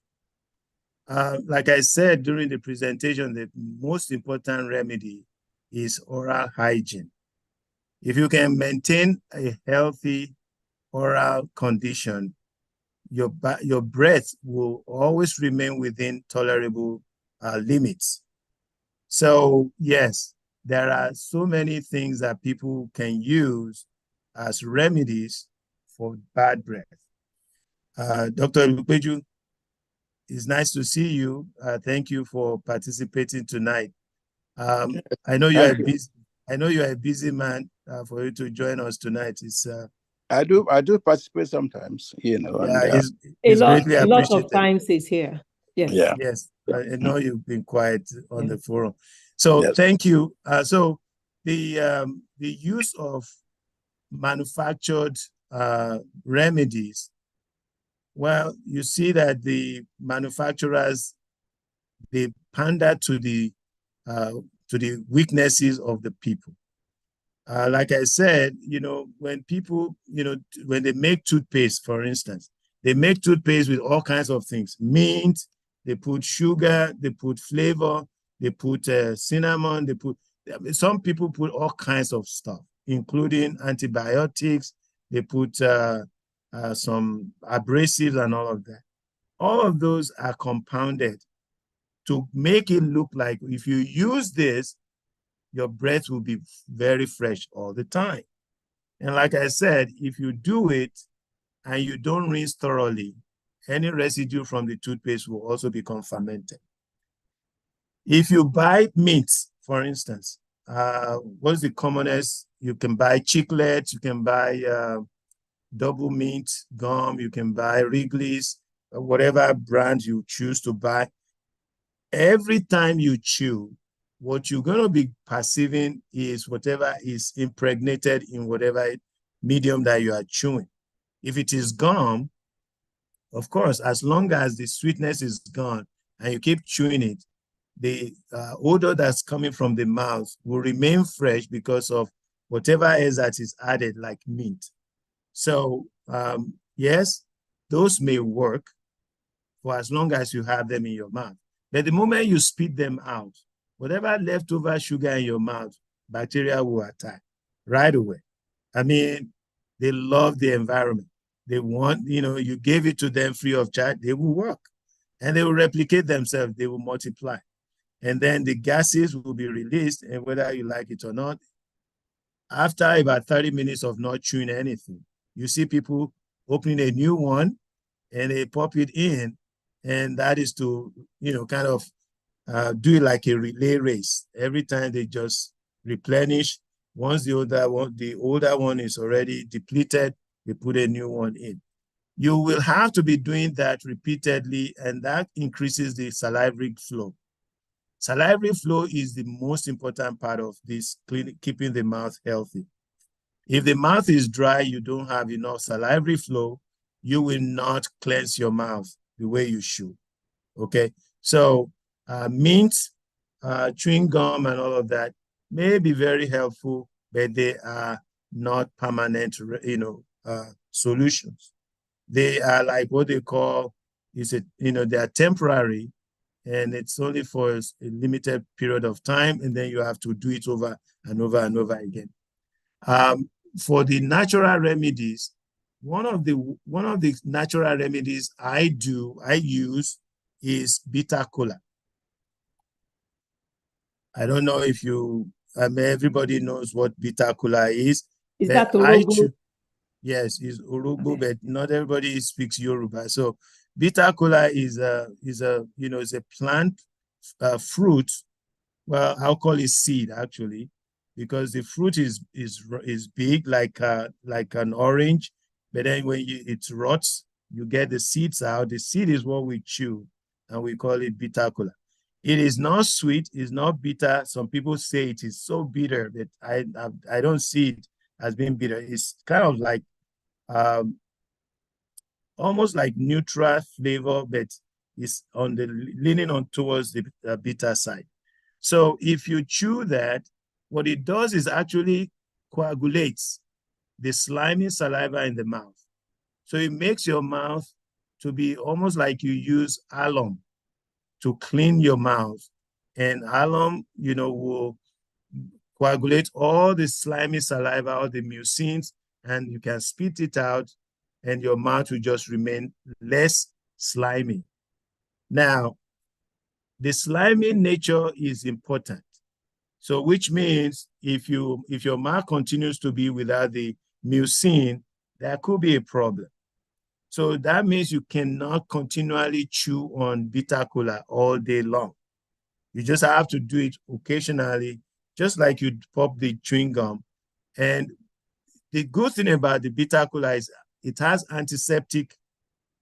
S2: Like I said during the presentation, the most important remedy is oral hygiene. If you can maintain a healthy oral condition, your breath will always remain within tolerable limits. So yes, there are so many things that people can use as remedies for bad breath. Dr. Lupeju, it's nice to see you. Thank you for participating tonight. I know you're busy. I know you're a busy man. For you to join us tonight, it's.
S6: I do participate sometimes.
S2: Yeah,
S6: and,
S2: it's greatly appreciated.
S1: A lot of times he's here. Yes.
S6: Yeah.
S2: Yes, I know you've been quiet on the forum. So thank you. So the use of manufactured remedies, well, you see that the manufacturers, they pander to the weaknesses of the people. Like I said, when people, when they make toothpaste, for instance, they make toothpaste with all kinds of things: mint, they put sugar, they put flavor, they put cinnamon, some people put all kinds of stuff, including antibiotics. They put some abrasives and all of that. All of those are compounded to make it look like if you use this, your breath will be very fresh all the time. And like I said, if you do it and you don't rinse thoroughly, any residue from the toothpaste will also become fermented. If you buy mint, for instance, what's the commonest? You can buy chiclets, you can buy double mint gum, you can buy Wrigley's, whatever brand you choose to buy. Every time you chew, what you're going to be perceiving is whatever is impregnated in whatever medium that you are chewing. If it is gum, of course, as long as the sweetness is gone and you keep chewing it, the odor that's coming from the mouth will remain fresh because of whatever else that is added, like mint. So yes, those may work for as long as you have them in your mouth. But the moment you spit them out, whatever leftover sugar in your mouth, bacteria will attack right away. I mean, they love the environment. They want, you gave it to them free of charge, they will work. And they will replicate themselves, they will multiply. And then the gases will be released, and whether you like it or not, after about 30 minutes of not chewing anything, you see people opening a new one and they pop it in, and that is to, kind of do it like a relay race. Every time they just replenish. Once the older one is already depleted, they put a new one in. You will have to be doing that repeatedly, and that increases the salivary flow. Salivary flow is the most important part of this, keeping the mouth healthy. If the mouth is dry, you don't have enough salivary flow, you will not cleanse your mouth the way you should. Okay, so mint, chewing gum, and all of that may be very helpful, but they are not permanent, solutions. They are like what they call, they are temporary, and it's only for a limited period of time, and then you have to do it over and over and over again. For the natural remedies, one of the natural remedies I use is bitter kola. I don't know if everybody knows what bitter kola is.
S1: Is that Urhobo?
S2: Yes, it's Urhobo, okay. But not everybody speaks Yoruba. So bitter kola is a plant, fruit. Well, I'll call it seed actually, because the fruit is big like an orange, but then when it rots, you get the seeds out. The seed is what we chew, and we call it bitter kola. It is not sweet, it's not bitter. Some people say it is so bitter, but I don't see it as being bitter. It's kind of like almost like neutral flavor, but it's on the leaning on towards the bitter side. So if you chew that, what it does is actually coagulates the slimy saliva in the mouth. So it makes your mouth to be almost like you use alum to clean your mouth. And alum, will coagulate all the slimy saliva, all the mucins, and you can spit it out, and your mouth will just remain less slimy. Now, the slimy nature is important. So which means if your mouth continues to be without the mucin, that could be a problem. So that means you cannot continually chew on bitter kola all day long. You just have to do it occasionally, just like you pop the chewing gum. And the good thing about the bitter kola is it has antiseptic,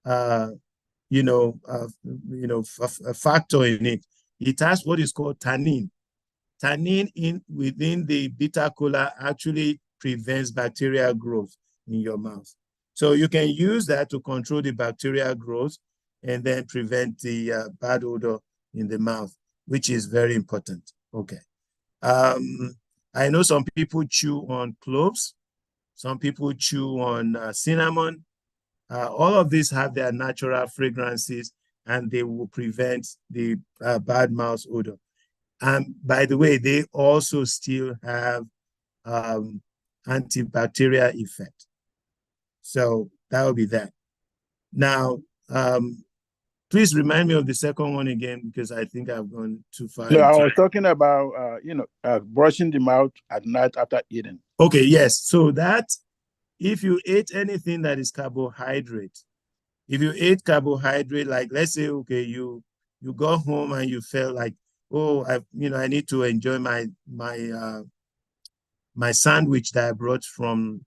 S2: a factor in it. It has what is called tannin. Tannin within the bitter kola actually prevents bacterial growth in your mouth. So you can use that to control the bacterial growth and then prevent the bad odor in the mouth, which is very important. Okay. I know some people chew on cloves. Some people chew on cinnamon. All of these have their natural fragrances, and they will prevent the bad mouth odor. And by the way, they also still have antibacterial effect. So that will be that. Now, please remind me of the second one again, because I think I've gone too far.
S6: No, I was talking about, brushing the mouth at night after eating.
S2: Okay, yes. So that if you ate anything that is carbohydrate, if you ate carbohydrate, like let's say, okay, you got home and you felt like, oh, I need to enjoy my sandwich that I brought from,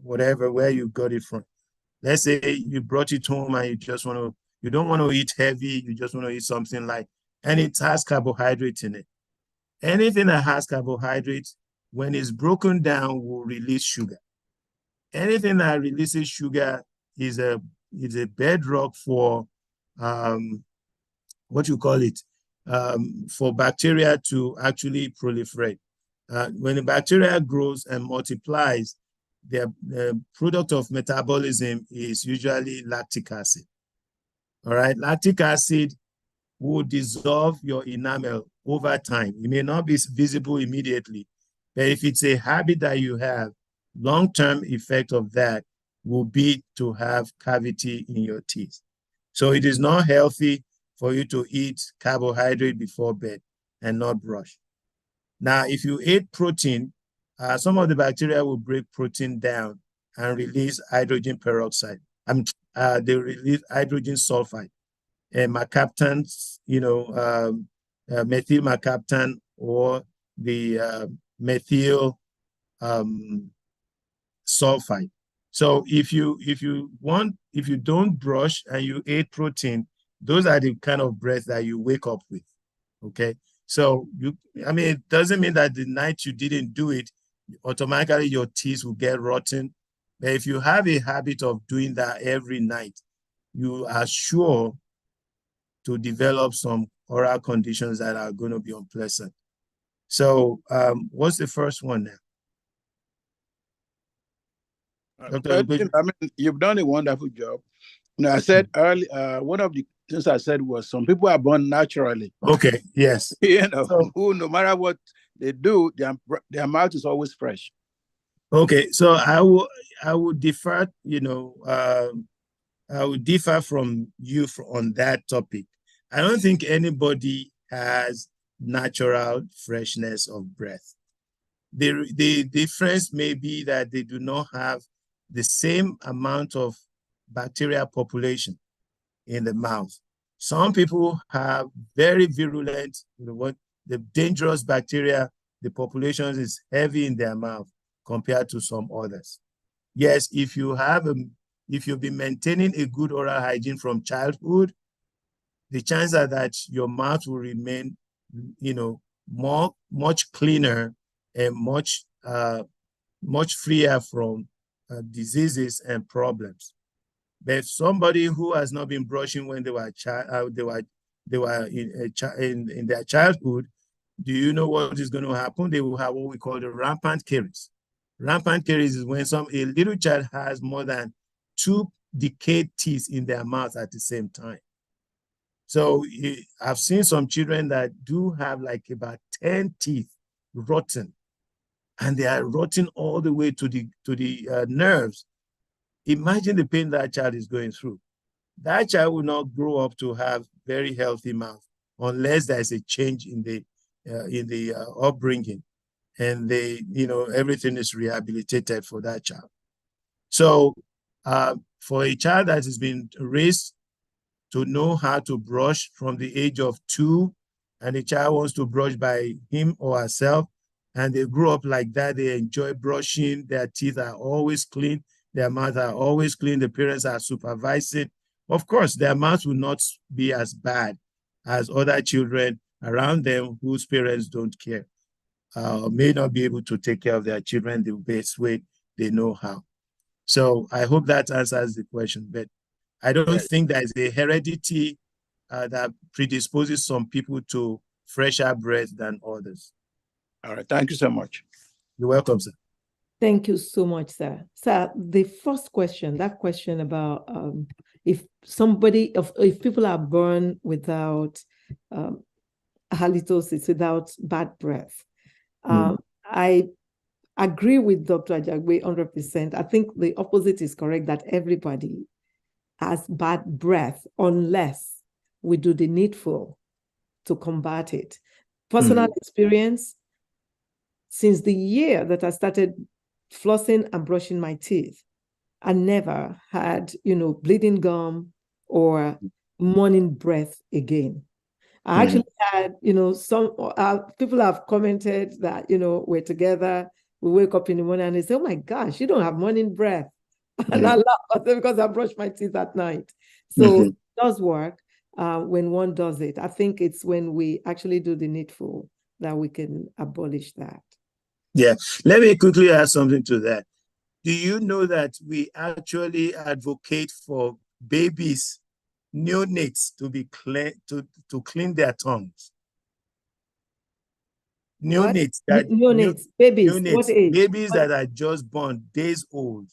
S2: where you got it from. Let's say you brought it home and you don't want to eat heavy, you just want to eat something light, and it has carbohydrates in it. Anything that has carbohydrates, when it's broken down, will release sugar. Anything that releases sugar is a bedrock for for bacteria to actually proliferate. When the bacteria grows and multiplies, the product of metabolism is usually lactic acid. All right, lactic acid will dissolve your enamel over time. It may not be visible immediately, but if it's a habit that you have, long-term effect of that will be to have cavity in your teeth. So it is not healthy for you to eat carbohydrate before bed and not brush. Now, if you ate protein, some of the bacteria will break protein down and release hydrogen peroxide. They release hydrogen sulfide and mercaptans, methyl mercaptan, or the methyl sulfide. So if you don't brush and you ate protein, those are the kind of breath that you wake up with. Okay. So it doesn't mean that the night you didn't do it, automatically your teeth will get rotten. But if you have a habit of doing that every night, you are sure to develop some oral conditions that are going to be unpleasant. So what's the first one now?
S6: You've done a wonderful job. Now, I said earlier, one of the things I said was some people are born naturally.
S2: Okay, yes.
S6: Who, no matter what they do, their mouth is always fresh.
S2: Okay, so I would differ, I would differ from you on that topic. I don't think anybody has natural freshness of breath. The difference may be that they do not have the same amount of bacterial population in the mouth. Some people have very virulent, the dangerous bacteria, the population is heavy in their mouth compared to some others. Yes, if you've been maintaining a good oral hygiene from childhood, the chances are that your mouth will remain, much cleaner and much freer from diseases and problems. But somebody who has not been brushing when they were in their childhood, do you know what is going to happen? They will have what we call the rampant caries. Rampant caries is when a little child has more than 2 decayed teeth in their mouth at the same time. So I've seen some children that do have like about 10 teeth rotten, and they are rotting all the way to the nerves. Imagine the pain that child is going through. That child will not grow up to have very healthy mouth unless there is a change in the upbringing, and everything is rehabilitated for that child. So for a child that has been raised to know how to brush from the age of 2, and the child wants to brush by him or herself, and they grow up like that, they enjoy brushing, their teeth are always clean, their mouths are always clean, the parents are supervising. Of course, their mouth will not be as bad as other children around them whose parents don't care, may not be able to take care of their children the best way they know how. So I hope that answers the question, but I don't think there's a heredity that predisposes some people to fresher breath than others.
S6: All right, thank you so much.
S2: You're welcome, sir.
S1: Thank you so much, sir. Sir, the first question, that question about if people are born without halitosis, without bad breath, I agree with Dr. Ajagbe 100%. I think the opposite is correct, that everybody has bad breath unless we do the needful to combat it. Personal experience, since the year that I started flossing and brushing my teeth, I never had, bleeding gum or morning breath again. I actually had, some people have commented that, we're together, we wake up in the morning and they say, oh my gosh, you don't have morning breath. And I laugh because I brush my teeth at night. So it does work when one does it. I think it's when we actually do the needful that we can abolish that.
S2: Yeah, let me quickly add something to that. Do you know that we actually advocate for babies, neonates, to be to clean their tongues? Neonates,
S1: babies,
S2: neonates,
S1: what age?
S2: babies that are just born, days old.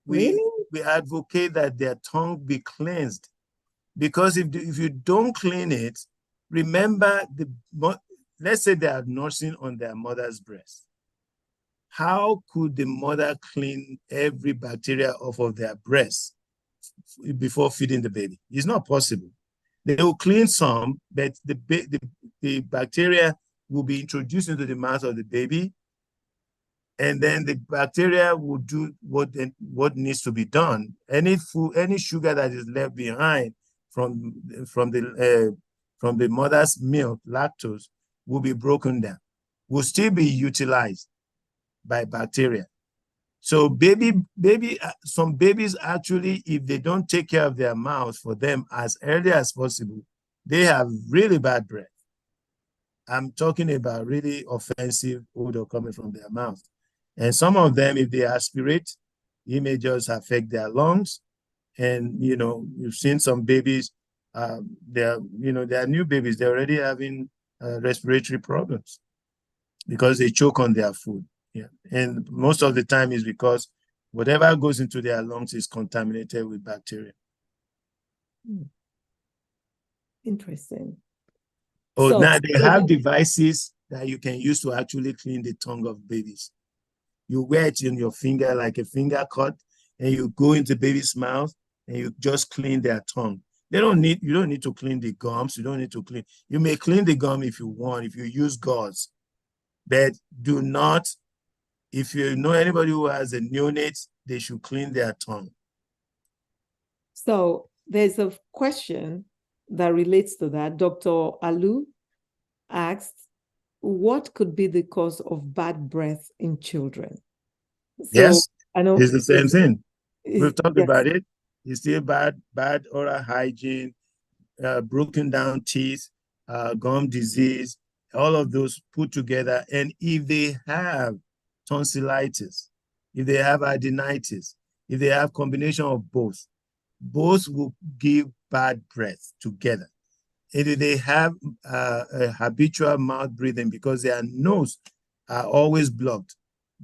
S1: Really?
S2: We advocate that their tongue be cleansed, because if you don't clean it, remember let's say they are nursing on their mother's breast. How could the mother clean every bacteria off of their breast before feeding the baby? It's not possible. They will clean some, but the bacteria will be introduced into the mouth of the baby, and then the bacteria will do what needs to be done. Any sugar that is left behind from the mother's milk, lactose, will be broken down, will still be utilized by bacteria. So some babies actually, if they don't take care of their mouths for them as early as possible, they have really bad breath. I'm talking about really offensive odor coming from their mouth. And some of them, if they aspirate, it may just affect their lungs. And, you've seen some babies, they're new babies, they're already having respiratory problems because they choke on their food. Yeah. And most of the time is because whatever goes into their lungs is contaminated with bacteria.
S1: Interesting.
S2: Now they have devices that you can use to actually clean the tongue of babies. You wear it in your finger like a finger cut, and you go into baby's mouth and you just clean their tongue. You don't need to clean the gums. You don't need to clean. You may clean the gum if you want, if you use gauze, but do not. If you know anybody who has a neonate, they should clean their tongue.
S1: So there's a question that relates to that. Dr. Alu asked, what could be the cause of bad breath in children? So
S2: yes,
S1: I know
S2: it's the same thing. We've talked
S1: yes.
S2: about it. It's still bad oral hygiene, broken down teeth, gum disease, all of those put together. And if they have tonsillitis, if they have adenitis, if they have combination of both will give bad breath together. If they have a habitual mouth breathing because their nose are always blocked,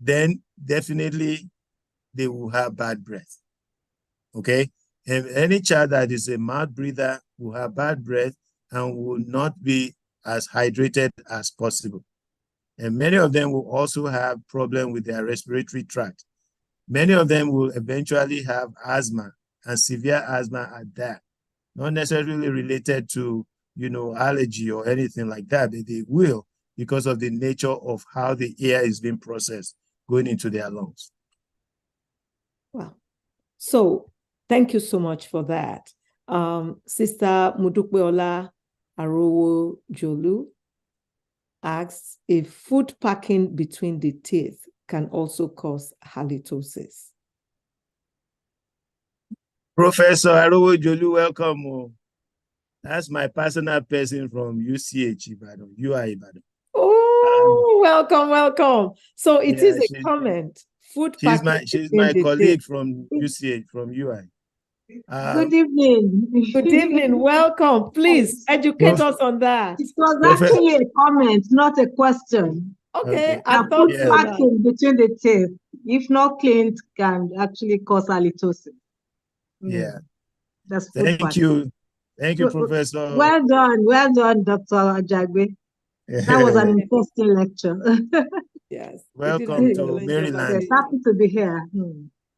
S2: then definitely they will have bad breath. Okay? And any child that is a mouth breather will have bad breath and will not be as hydrated as possible. And many of them will also have problem with their respiratory tract. Many of them will eventually have asthma and severe asthma at that. Not necessarily related to, allergy or anything like that, but they will because of the nature of how the air is being processed going into their lungs.
S1: Wow. So thank you so much for that. Sister Mudukweola Arowo Jolu asks if food packing between the teeth can also cause halitosis.
S2: Professor Arowo Jolu, welcome. That's my personal person from UCH Ibadan, UI Ibadan.
S1: Oh, welcome. So it is a comment. Food packing.
S2: She's my colleague from UCH, from UI.
S7: Good evening.
S1: Good evening. Welcome. Please educate us on that.
S7: It was actually a comment, not a question.
S1: Okay, I thought so.
S7: Packing between the teeth, if not cleaned, can actually cause halitosis.
S2: Yeah.
S7: That's
S2: Thank you. Thank you, Professor.
S7: Well done, Dr. Ajagbe. That was an interesting lecture.
S1: Yes.
S2: Welcome to Maryland.
S7: Yes, happy to be here.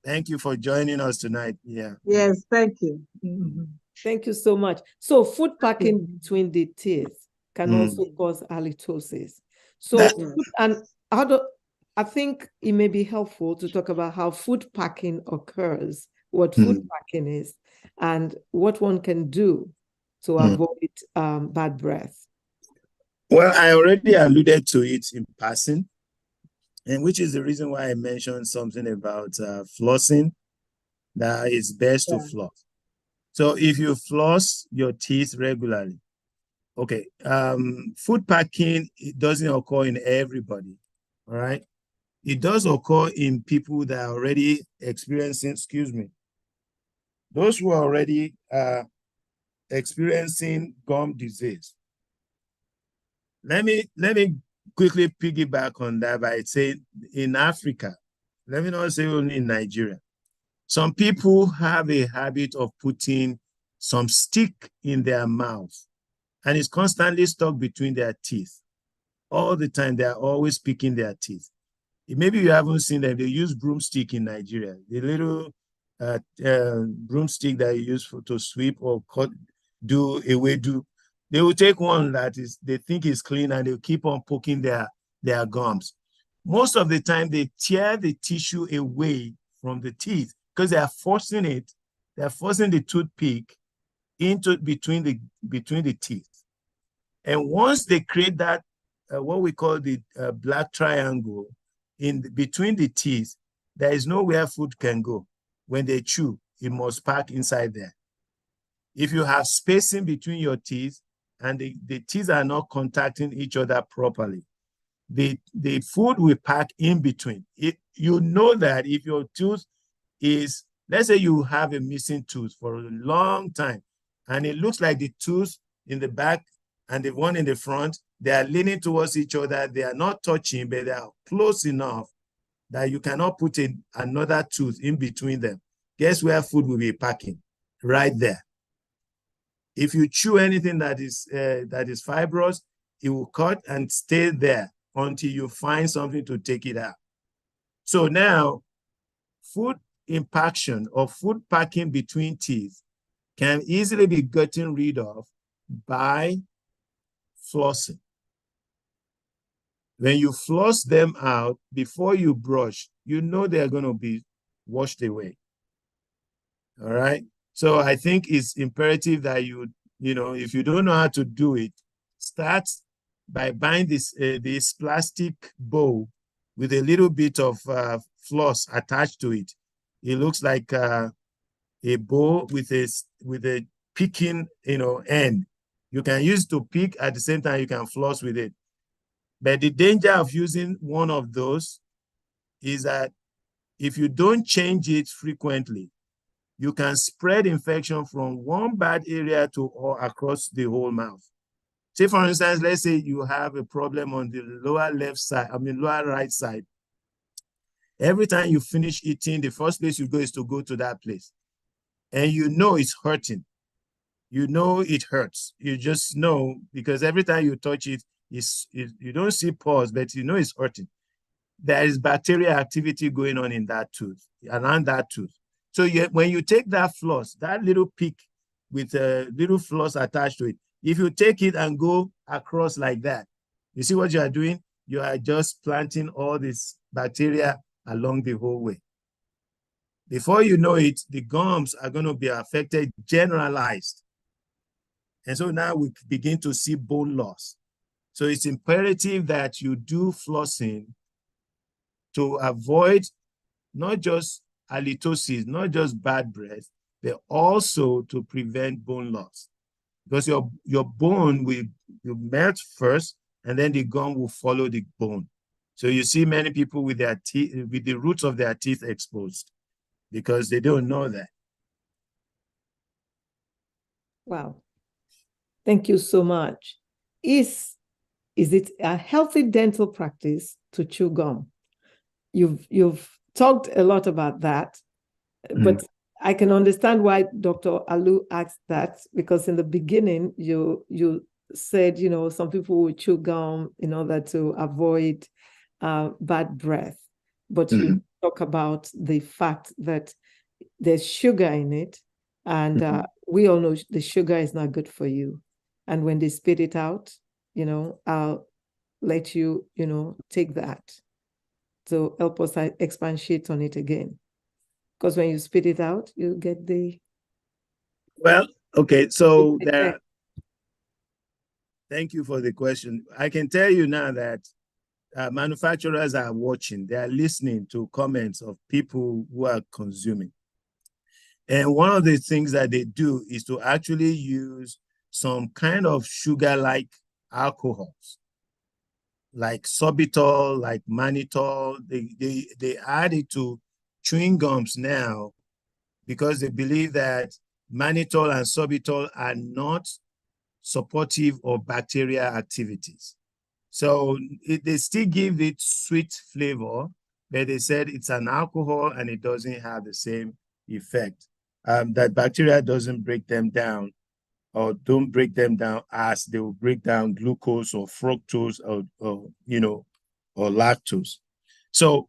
S2: Thank you for joining us tonight. Yeah.
S7: Yes, thank you.
S1: Thank you so much. So food packing between the teeth can also cause halitosis. So I think it may be helpful to talk about how food packing occurs, what food packing is, and what one can do to avoid bad breath.
S2: Well, I already alluded to it in passing, and which is the reason why I mentioned something about flossing, that it's best to floss. So if you floss your teeth regularly, okay, food packing, it doesn't occur in everybody, all right? It does occur in people that are already experiencing, those who are already experiencing gum disease. Let me quickly piggyback on that by saying in Africa, let me not say only in Nigeria, some people have a habit of putting some stick in their mouth and it's constantly stuck between their teeth. All the time, they're always picking their teeth. Maybe you haven't seen them. They use broomstick in Nigeria, the little broomstick that you use to sweep or do a wedu. They will take one that they think is clean and they'll keep on poking their gums. Most of the time, they tear the tissue away from the teeth because they are forcing it. They're forcing the toothpick into between the teeth. And once they create that, what we call the black triangle between the teeth, there is nowhere food can go. When they chew, it must pack inside there. If you have spacing between your teeth and the teeth are not contacting each other properly, the food will pack in between. You know that if your tooth is, let's say you have a missing tooth for a long time, and it looks like the tooth in the back and the one in the front, they are leaning towards each other. They are not touching, but they are close enough that you cannot put another tooth in between them. Guess where food will be packing? Right there. If you chew anything that is fibrous, it will cut and stay there until you find something to take it out. So now, food impaction or food packing between teeth can easily be gotten rid of by flossing. When you floss them out before you brush, you know they're going to be washed away. All right. So I think it's imperative that if you don't know how to do it, start by buying this plastic bowl with a little bit of floss attached to it. It looks like a bowl with a picking, end. You can use to pick at the same time you can floss with it. But the danger of using one of those is that if you don't change it frequently, you can spread infection from one bad area to or across the whole mouth. Say, for instance, let's say you have a problem on the lower left side, lower right side. Every time you finish eating, the first place you go is to go to that place. And you know it's hurting. You know it hurts. You just know because every time you touch it, you don't see pus, but you know it's hurting. There is bacterial activity going on in that tooth, around that tooth. So when you take that floss, that little pick with a little floss attached to it, if you take it and go across like that, you see what you are doing? You are just planting all this bacteria along the whole way. Before you know it, the gums are going to be affected, generalized. And so now we begin to see bone loss. So it's imperative that you do flossing to avoid not just halitosis, not just bad breath, but also to prevent bone loss. Because your bone will melt first, and then the gum will follow the bone. So you see many people with their teeth, with the roots of their teeth exposed, because they don't know that.
S1: Wow. Thank you so much. Is it a healthy dental practice to chew gum? You've talked a lot about that, but I can understand why Dr. Alu asked that, because in the beginning you said, some people would chew gum in order to avoid bad breath, but you talk about the fact that there's sugar in it, and we all know the sugar is not good for you. And when they spit it out, I'll let you, take that to help us expatiate on it again. Because when you spit it out, you get the...
S2: Well, okay, so thank you for the question. I can tell you now that manufacturers are watching. They are listening to comments of people who are consuming. And one of the things that they do is to actually use some kind of sugar-like alcohols, like sorbitol, like mannitol. They add it to chewing gums now because they believe that mannitol and sorbitol are not supportive of bacterial activities. So they still give it sweet flavor, but they said it's an alcohol and it doesn't have the same effect. That bacteria doesn't break them down, or don't break them down as they will break down glucose or fructose or lactose. So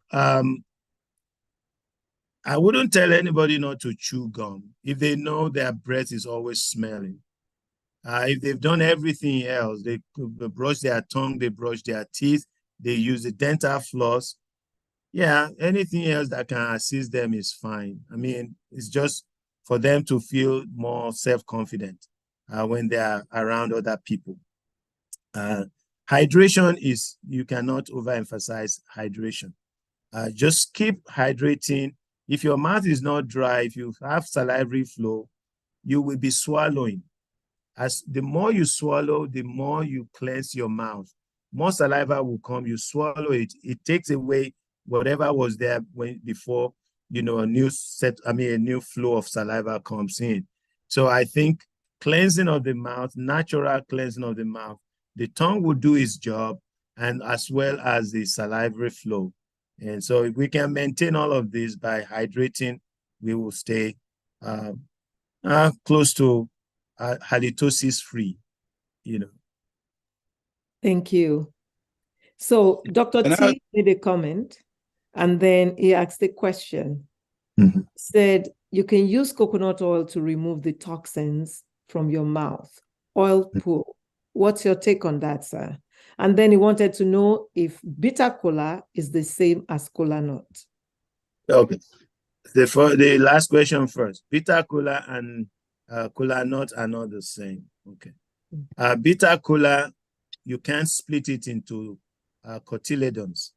S2: I wouldn't tell anybody not to chew gum if they know their breath is always smelling. If they've done everything else, they brush their tongue, they brush their teeth, they use the dental floss. Yeah, anything else that can assist them is fine. I mean, it's just for them to feel more self-confident when they are around other people. Hydration is, you cannot overemphasize hydration. Just keep hydrating. If your mouth is not dry, if you have salivary flow, you will be swallowing. As the more you swallow, the more you cleanse your mouth. More saliva will come, you swallow it. It takes away whatever was there before, a new flow of saliva comes in. So I think cleansing of the mouth, natural cleansing of the mouth, the tongue will do its job, and as well as the salivary flow. And so if we can maintain all of this by hydrating, we will stay close to halitosis free,
S1: Thank you. So Dr. T made a comment, and then he asked a question. Said, you can use coconut oil to remove the toxins from your mouth. Oil pool. What's your take on that, sir? And then he wanted to know if bitter kola is the same as kola nut.
S2: Okay. The last question first. Bitter kola and kola nut are not the same. Okay. Bitter kola, you can't split it into cotyledons.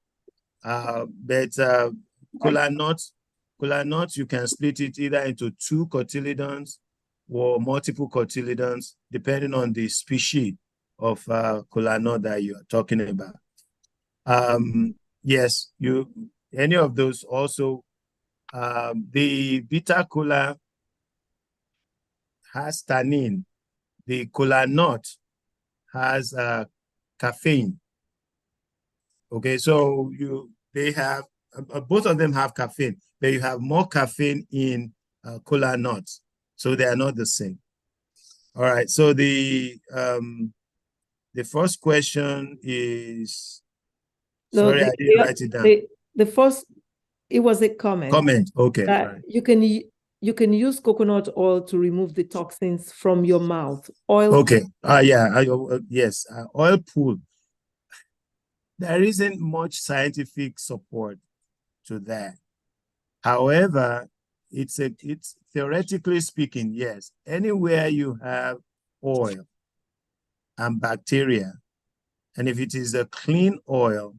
S2: But kola nut, you can split it either into 2 cotyledons or multiple cotyledons, depending on the species of kola nut that you are talking about. Yes, any of those also. The bitter kola has tannin. The kola nut has caffeine. Okay, so they have both of them have caffeine, but you have more caffeine in kola nuts, so they are not the same. All right, so the first question is, sorry, I didn't write it down.
S1: The first, it was a comment.
S2: Comment, okay.
S1: Right. You can use coconut oil to remove the toxins from your mouth. Oil.
S2: Okay. Yeah. Yes. Oil pool. There isn't much scientific support to that. However, it's theoretically speaking, yes. Anywhere you have oil and bacteria, and if it is a clean oil,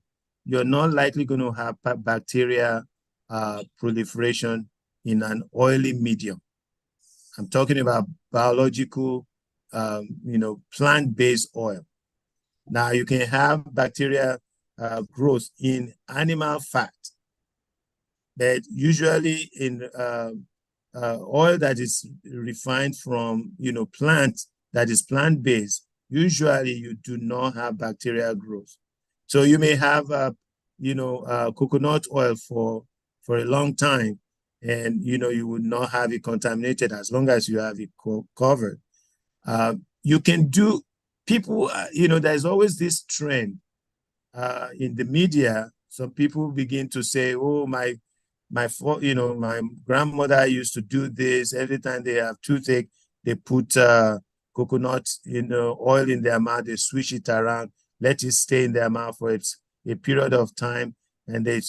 S2: you're not likely going to have bacteria proliferation in an oily medium. I'm talking about biological, plant-based oil. Now you can have bacteria growth in animal fat, but usually in oil that is refined from, plants that is plant-based, usually you do not have bacterial growth. So you may have, coconut oil for a long time, and, you would not have it contaminated as long as you have it covered. You can do, people, there's always this trend in the media. Some people begin to say, oh, my grandmother used to do this. Every time they have toothache, they put coconut, oil in their mouth, they swish it around, let it stay in their mouth for a period of time, and they,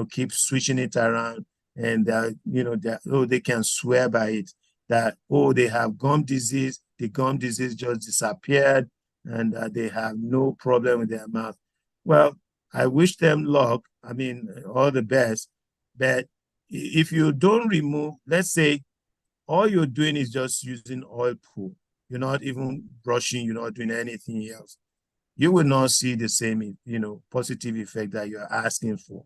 S2: keep switching it around, and they can swear by it that, oh, they have gum disease, the gum disease just disappeared, and they have no problem with their mouth. Well, I wish them luck. I mean, all the best. But if you don't remove, let's say, all you're doing is just using oil pool, you're not even brushing, you're not doing anything else, you will not see the same, positive effect that you're asking for,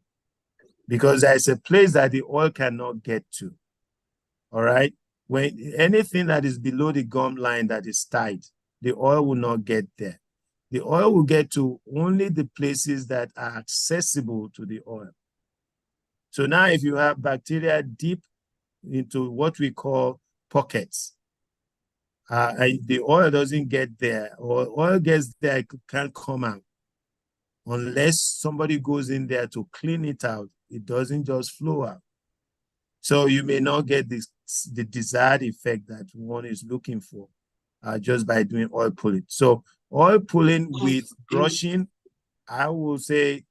S2: because there's a place that the oil cannot get to. All right. When anything that is below the gum line that is tight, the oil will not get there. The oil will get to only the places that are accessible to the oil. So now if you have bacteria deep into what we call pockets, the oil doesn't get there, or oil gets there, it can't come out. Unless somebody goes in there to clean it out, it doesn't just flow out. So you may not get the desired effect that one is looking for just by doing oil pulling. So oil pulling with brushing, I will say,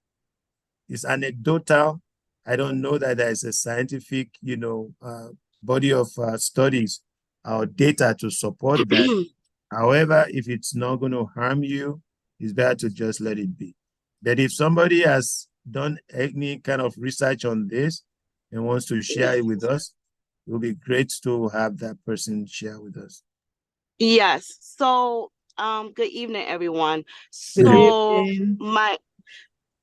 S2: is anecdotal. I don't know that there is a scientific, body of studies or data to support that. However, if it's not going to harm you, it's better to just let it be. But if somebody has done any kind of research on this and wants to share it with us, it will be great to have that person share with us.
S8: Yes. So, good evening, everyone. So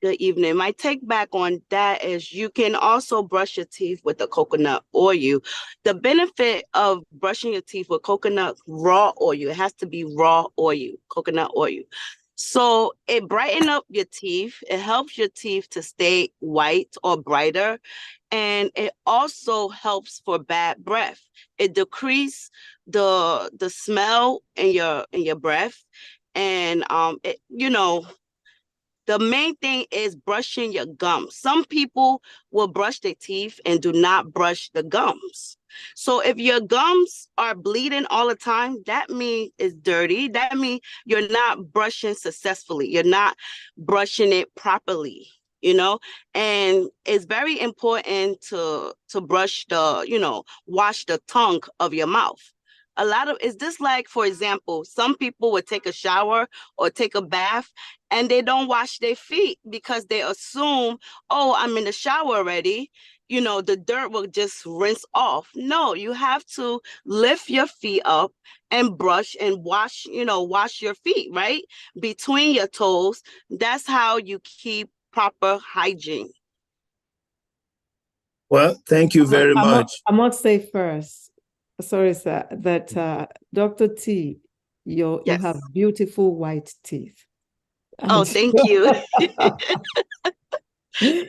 S8: good evening. My take back on that is you can also brush your teeth with the coconut oil. The benefit of brushing your teeth with coconut raw oil, it has to be raw oil, coconut oil. So it brightens up your teeth. It helps your teeth to stay white or brighter. And it also helps for bad breath. It decreases the smell in your breath. And the main thing is brushing your gums. Some people will brush their teeth and do not brush the gums. So if your gums are bleeding all the time, that means it's dirty. That means you're not brushing successfully. You're not brushing it properly, and it's very important to brush wash the tongue of your mouth. A lot of, is this like, for example, some people would take a shower or take a bath and they don't wash their feet because they assume, oh, I'm in the shower already, you know, the dirt will just rinse off. No, you have to lift your feet up and brush and wash, you know, wash your feet, right? Between your toes. That's how you keep proper hygiene.
S2: Well, thank you very much.
S1: I must say first, sorry, sir, that Dr. T, you have beautiful white teeth.
S8: Oh, thank you.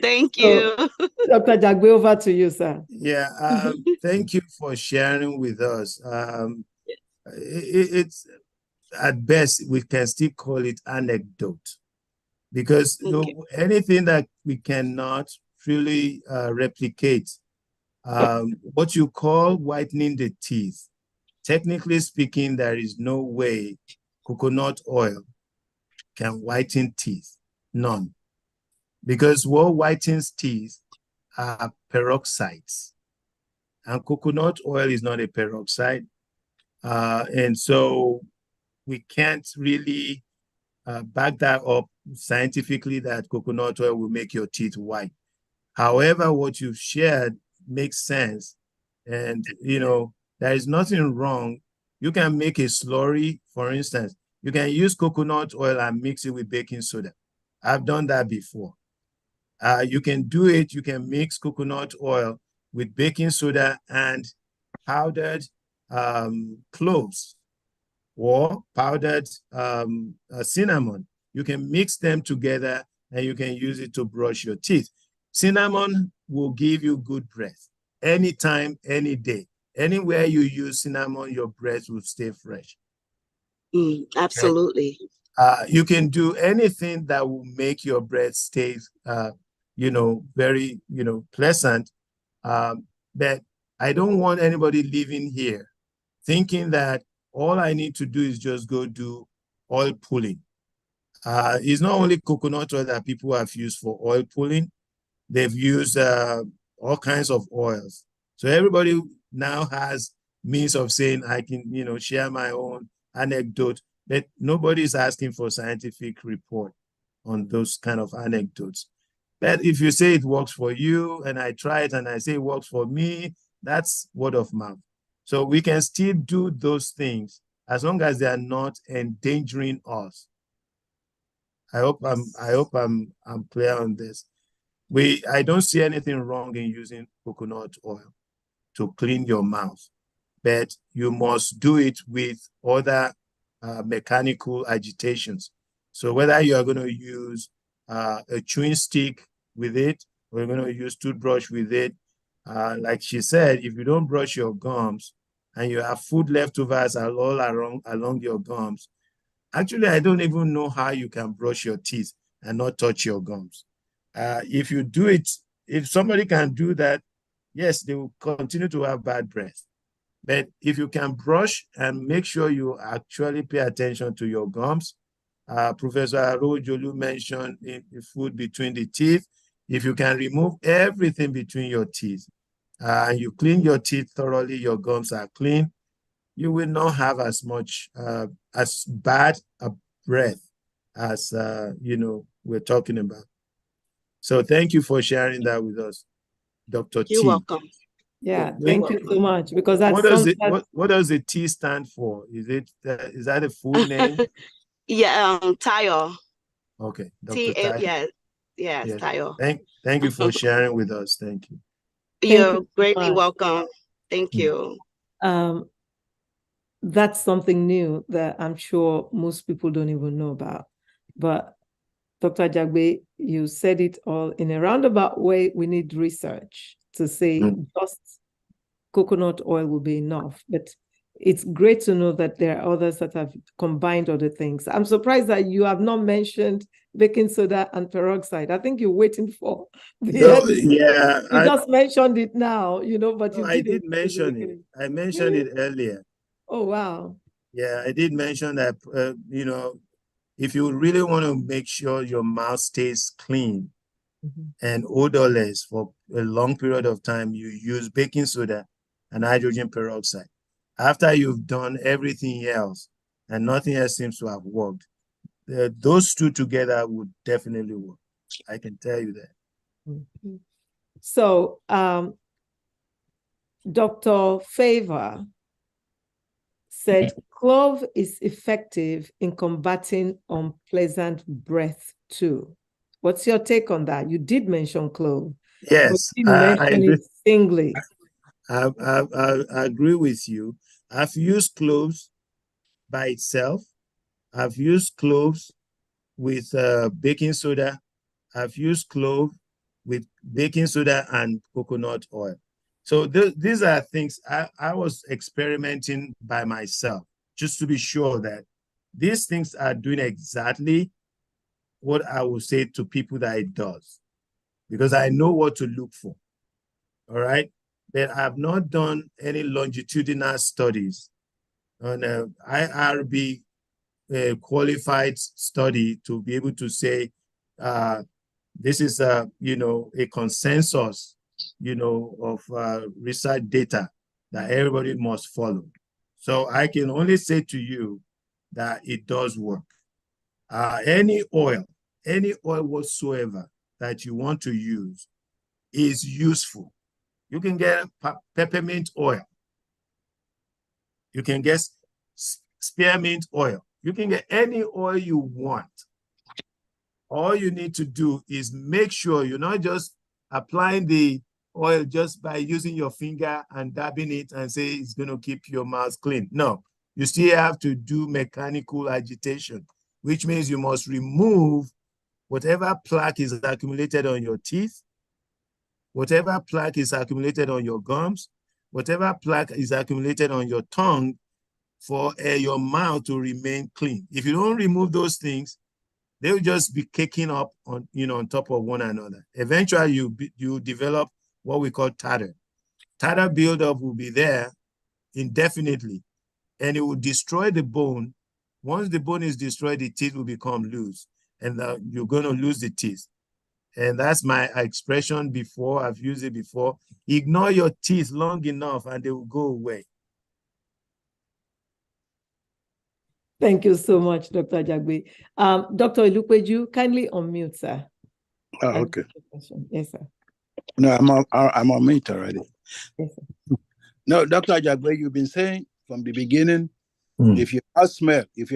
S8: Thank you.
S1: Dr. Ajagbe, over to you, sir.
S2: Yeah, thank you for sharing with us. It's at best, we can still call it anecdote, because anything that we cannot really replicate, what you call whitening the teeth, technically speaking, there is no way coconut oil can whiten teeth, none. Because what whitens teeth are peroxides, and coconut oil is not a peroxide. And so we can't really back that up scientifically that coconut oil will make your teeth white. However, what you've shared makes sense. And, you know, there is nothing wrong. You can make a slurry, for instance. You can use coconut oil and mix it with baking soda. I've done that before. You can do it. You can mix coconut oil with baking soda and powdered cloves or powdered cinnamon. You can mix them together and you can use it to brush your teeth. Cinnamon will give you good breath anytime, any day. Anywhere you use cinnamon, your breath will stay fresh.
S8: Absolutely.
S2: Okay? You can do anything that will make your breath stay, you know, very, you know, pleasant. But I don't want anybody living here thinking that all I need to do is just go do oil pulling. It's not only coconut oil that people have used for oil pulling. They've used all kinds of oils. So everybody now has means of saying, I can, you know, share my own anecdote, but nobody's asking for scientific report on those kind of anecdotes. But if you say it works for you and I try it and I say it works for me, that's word of mouth. So we can still do those things as long as they are not endangering us. I hope I'm clear on this. I don't see anything wrong in using coconut oil to clean your mouth, but you must do it with other mechanical agitations. So whether you are going to use a chewing stick with it, or you're going to use toothbrush with it, like she said, if you don't brush your gums and you have food leftovers all along your gums, actually, I don't even know how you can brush your teeth and not touch your gums. If you do it, if somebody can do that, yes, they will continue to have bad breath. But if you can brush and make sure you actually pay attention to your gums, Professor Arojolu mentioned in the food between the teeth. If you can remove everything between your teeth and you clean your teeth thoroughly, your gums are clean, you will not have as much, as bad a breath as, you know, we're talking about. So thank you for sharing that with us, Dr. T.
S8: You're welcome.
S1: Yeah, thank you so much. Because that's
S2: what does the T stand for? Is that a full name?
S8: Yeah, Tayo.
S2: Okay, Dr.
S8: Tayo. Yes, Tayo.
S2: Thank you for sharing with us. Thank you.
S8: You're greatly welcome. Thank you.
S1: That's something new that I'm sure most people don't even know about. But Dr. Ajagbe, you said it all in a roundabout way. We need research to say just coconut oil will be enough. But it's great to know that there are others that have combined other things. I'm surprised that you have not mentioned baking soda and peroxide. I think you're waiting for the end.
S2: Yeah,
S1: you just mentioned it now, you know, but you
S2: did mention it. I mentioned it earlier.
S1: Oh, wow.
S2: Yeah, I did mention that, you know, if you really want to make sure your mouth stays clean and odorless for a long period of time, you use baking soda and hydrogen peroxide. after you've done everything else and nothing else seems to have worked, those two together would definitely work. I can tell you that.
S1: Mm-hmm. So, Dr. Favor said clove is effective in combating unpleasant breath too. What's your take on that? You did mention clove.
S2: Yes,
S1: but you didn't mention it singly.
S2: I agree with you. I've used cloves by itself. I've used cloves with baking soda. I've used clove with baking soda and coconut oil. So these are things I was experimenting by myself, just to be sure that these things are doing exactly what I will say to people that it does, because I know what to look for. All right. But I have not done any longitudinal studies on IRB qualified study to be able to say this is a consensus of research data that everybody must follow. So I can only say to you that it does work. Any oil whatsoever that you want to use is useful. You can get peppermint oil. You can get spearmint oil. You can get any oil you want. All you need to do is make sure you're not just applying the oil just by using your finger and dabbing it and say it's going to keep your mouth clean. No, you still have to do mechanical agitation, which means you must remove whatever plaque is accumulated on your teeth, whatever plaque is accumulated on your gums, whatever plaque is accumulated on your tongue, for your mouth to remain clean. If you don't remove those things, they'll just be caking up on top of one another. Eventually, you develop what we call tartar. Tartar buildup will be there indefinitely, and it will destroy the bone. Once the bone is destroyed, the teeth will become loose, and you're going to lose the teeth. And that's my expression before. I've used it before. Ignore your teeth long enough, and they will go away.
S1: Thank you so much, Dr. Ajagbe. Dr. Olupeju, kindly unmute, sir.
S6: Oh, okay.
S1: Yes, sir.
S6: No, I'm on mute already.
S1: Yes, sir.
S6: No, Dr. Ajagbe, you've been saying from the beginning, if your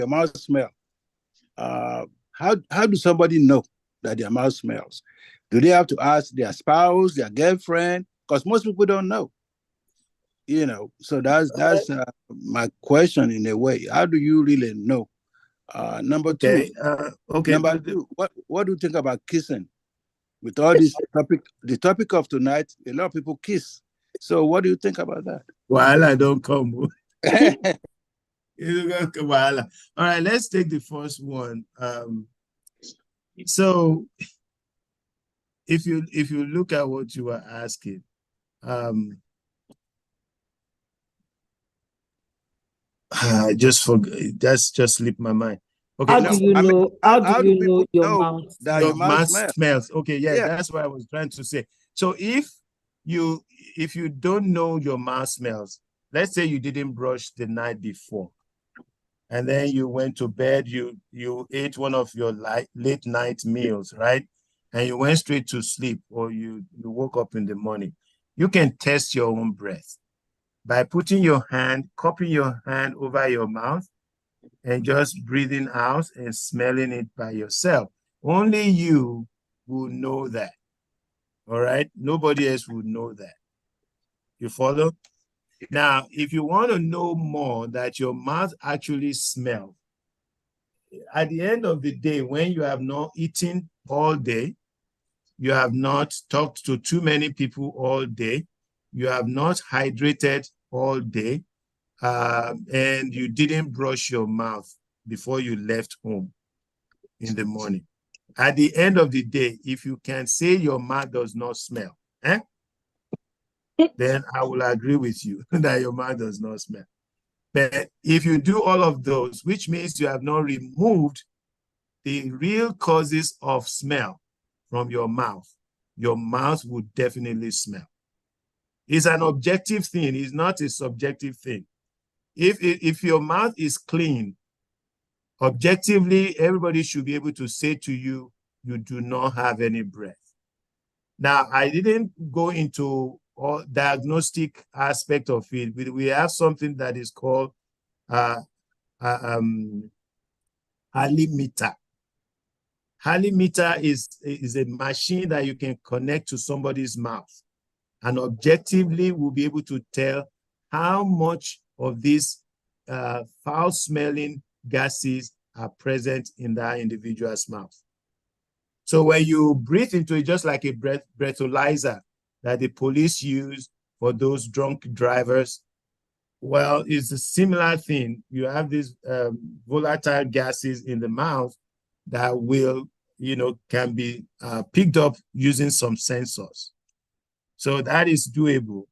S6: mouth smell, how do somebody know that their mouth smells? Do they have to ask their spouse, their girlfriend? Because most people don't know. So that's my question in a way. How do you really know? Number two, what do you think about kissing? With all this topic, the topic of tonight, a lot of people kiss. So what do you think about that?
S2: Well, I don't come. All right, let's take the first one. So if you look at what you were asking, I just forgot. That's just slipped my mind. Okay,
S1: how do you know your mouth
S2: smells? Okay, yeah, that's what I was trying to say. So if you don't know your mouth smells, let's say you didn't brush the night before, and then you went to bed, you ate one of your late night meals, right? And you went straight to sleep, or you woke up in the morning. You can test your own breath by putting cupping your hand over your mouth and just breathing out and smelling it by yourself. Only you will know that. All right? Nobody else would know that. You follow? Now, if you want to know more that your mouth actually smells, at the end of the day, when you have not eaten all day, you have not talked to too many people all day, you have not hydrated all day, and you didn't brush your mouth before you left home in the morning. At the end of the day, if you can say your mouth does not smell, then I will agree with you that your mouth does not smell. But if you do all of those, which means you have not removed the real causes of smell from your mouth would definitely smell. It's an objective thing. It's not a subjective thing. if your mouth is clean, objectively, everybody should be able to say to you, you do not have any breath. Now, I didn't go into all diagnostic aspect of it. We have something that is called halimeter. Halimeter is a machine that you can connect to somebody's mouth, and objectively will be able to tell how much of these foul-smelling gases are present in that individual's mouth. So when you breathe into it, just like a breathalyzer that the police use for those drunk drivers, well, it's a similar thing. You have these volatile gases in the mouth that will, can be picked up using some sensors. So that is doable.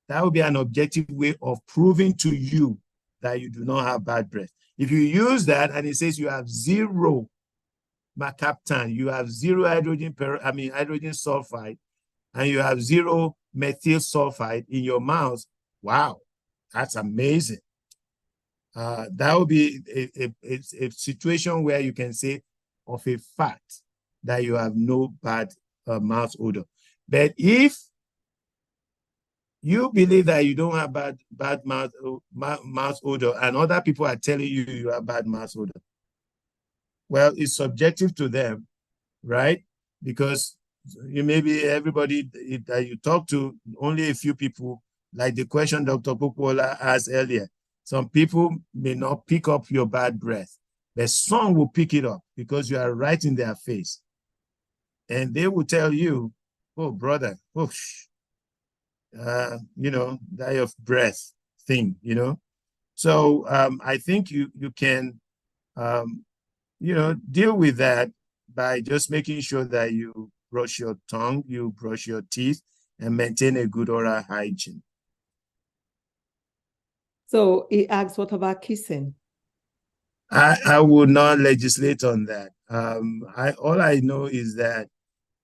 S2: That would be an objective way of proving to you that you do not have bad breath. If you use that and it says you have zero mercaptan, you have zero hydrogen sulfide, and you have zero methyl sulfide in your mouth, wow, that's amazing. That would be a situation where you can say of a fact that you have no bad mouth odor. But if you believe that you don't have bad mouth odor and other people are telling you you have bad mouth odor, well, it's subjective to them, right? Because maybe everybody that you talk to, only a few people, like the question Dr. Popola asked earlier, some people may not pick up your bad breath, but some will pick it up because you are right in their face. And they will tell you, oh, brother, die of breath thing, So I think you can, deal with that by just making sure that you brush your tongue, you brush your teeth, and maintain a good oral hygiene.
S1: So he asks, what about kissing?
S2: I would not legislate on that. All I know is that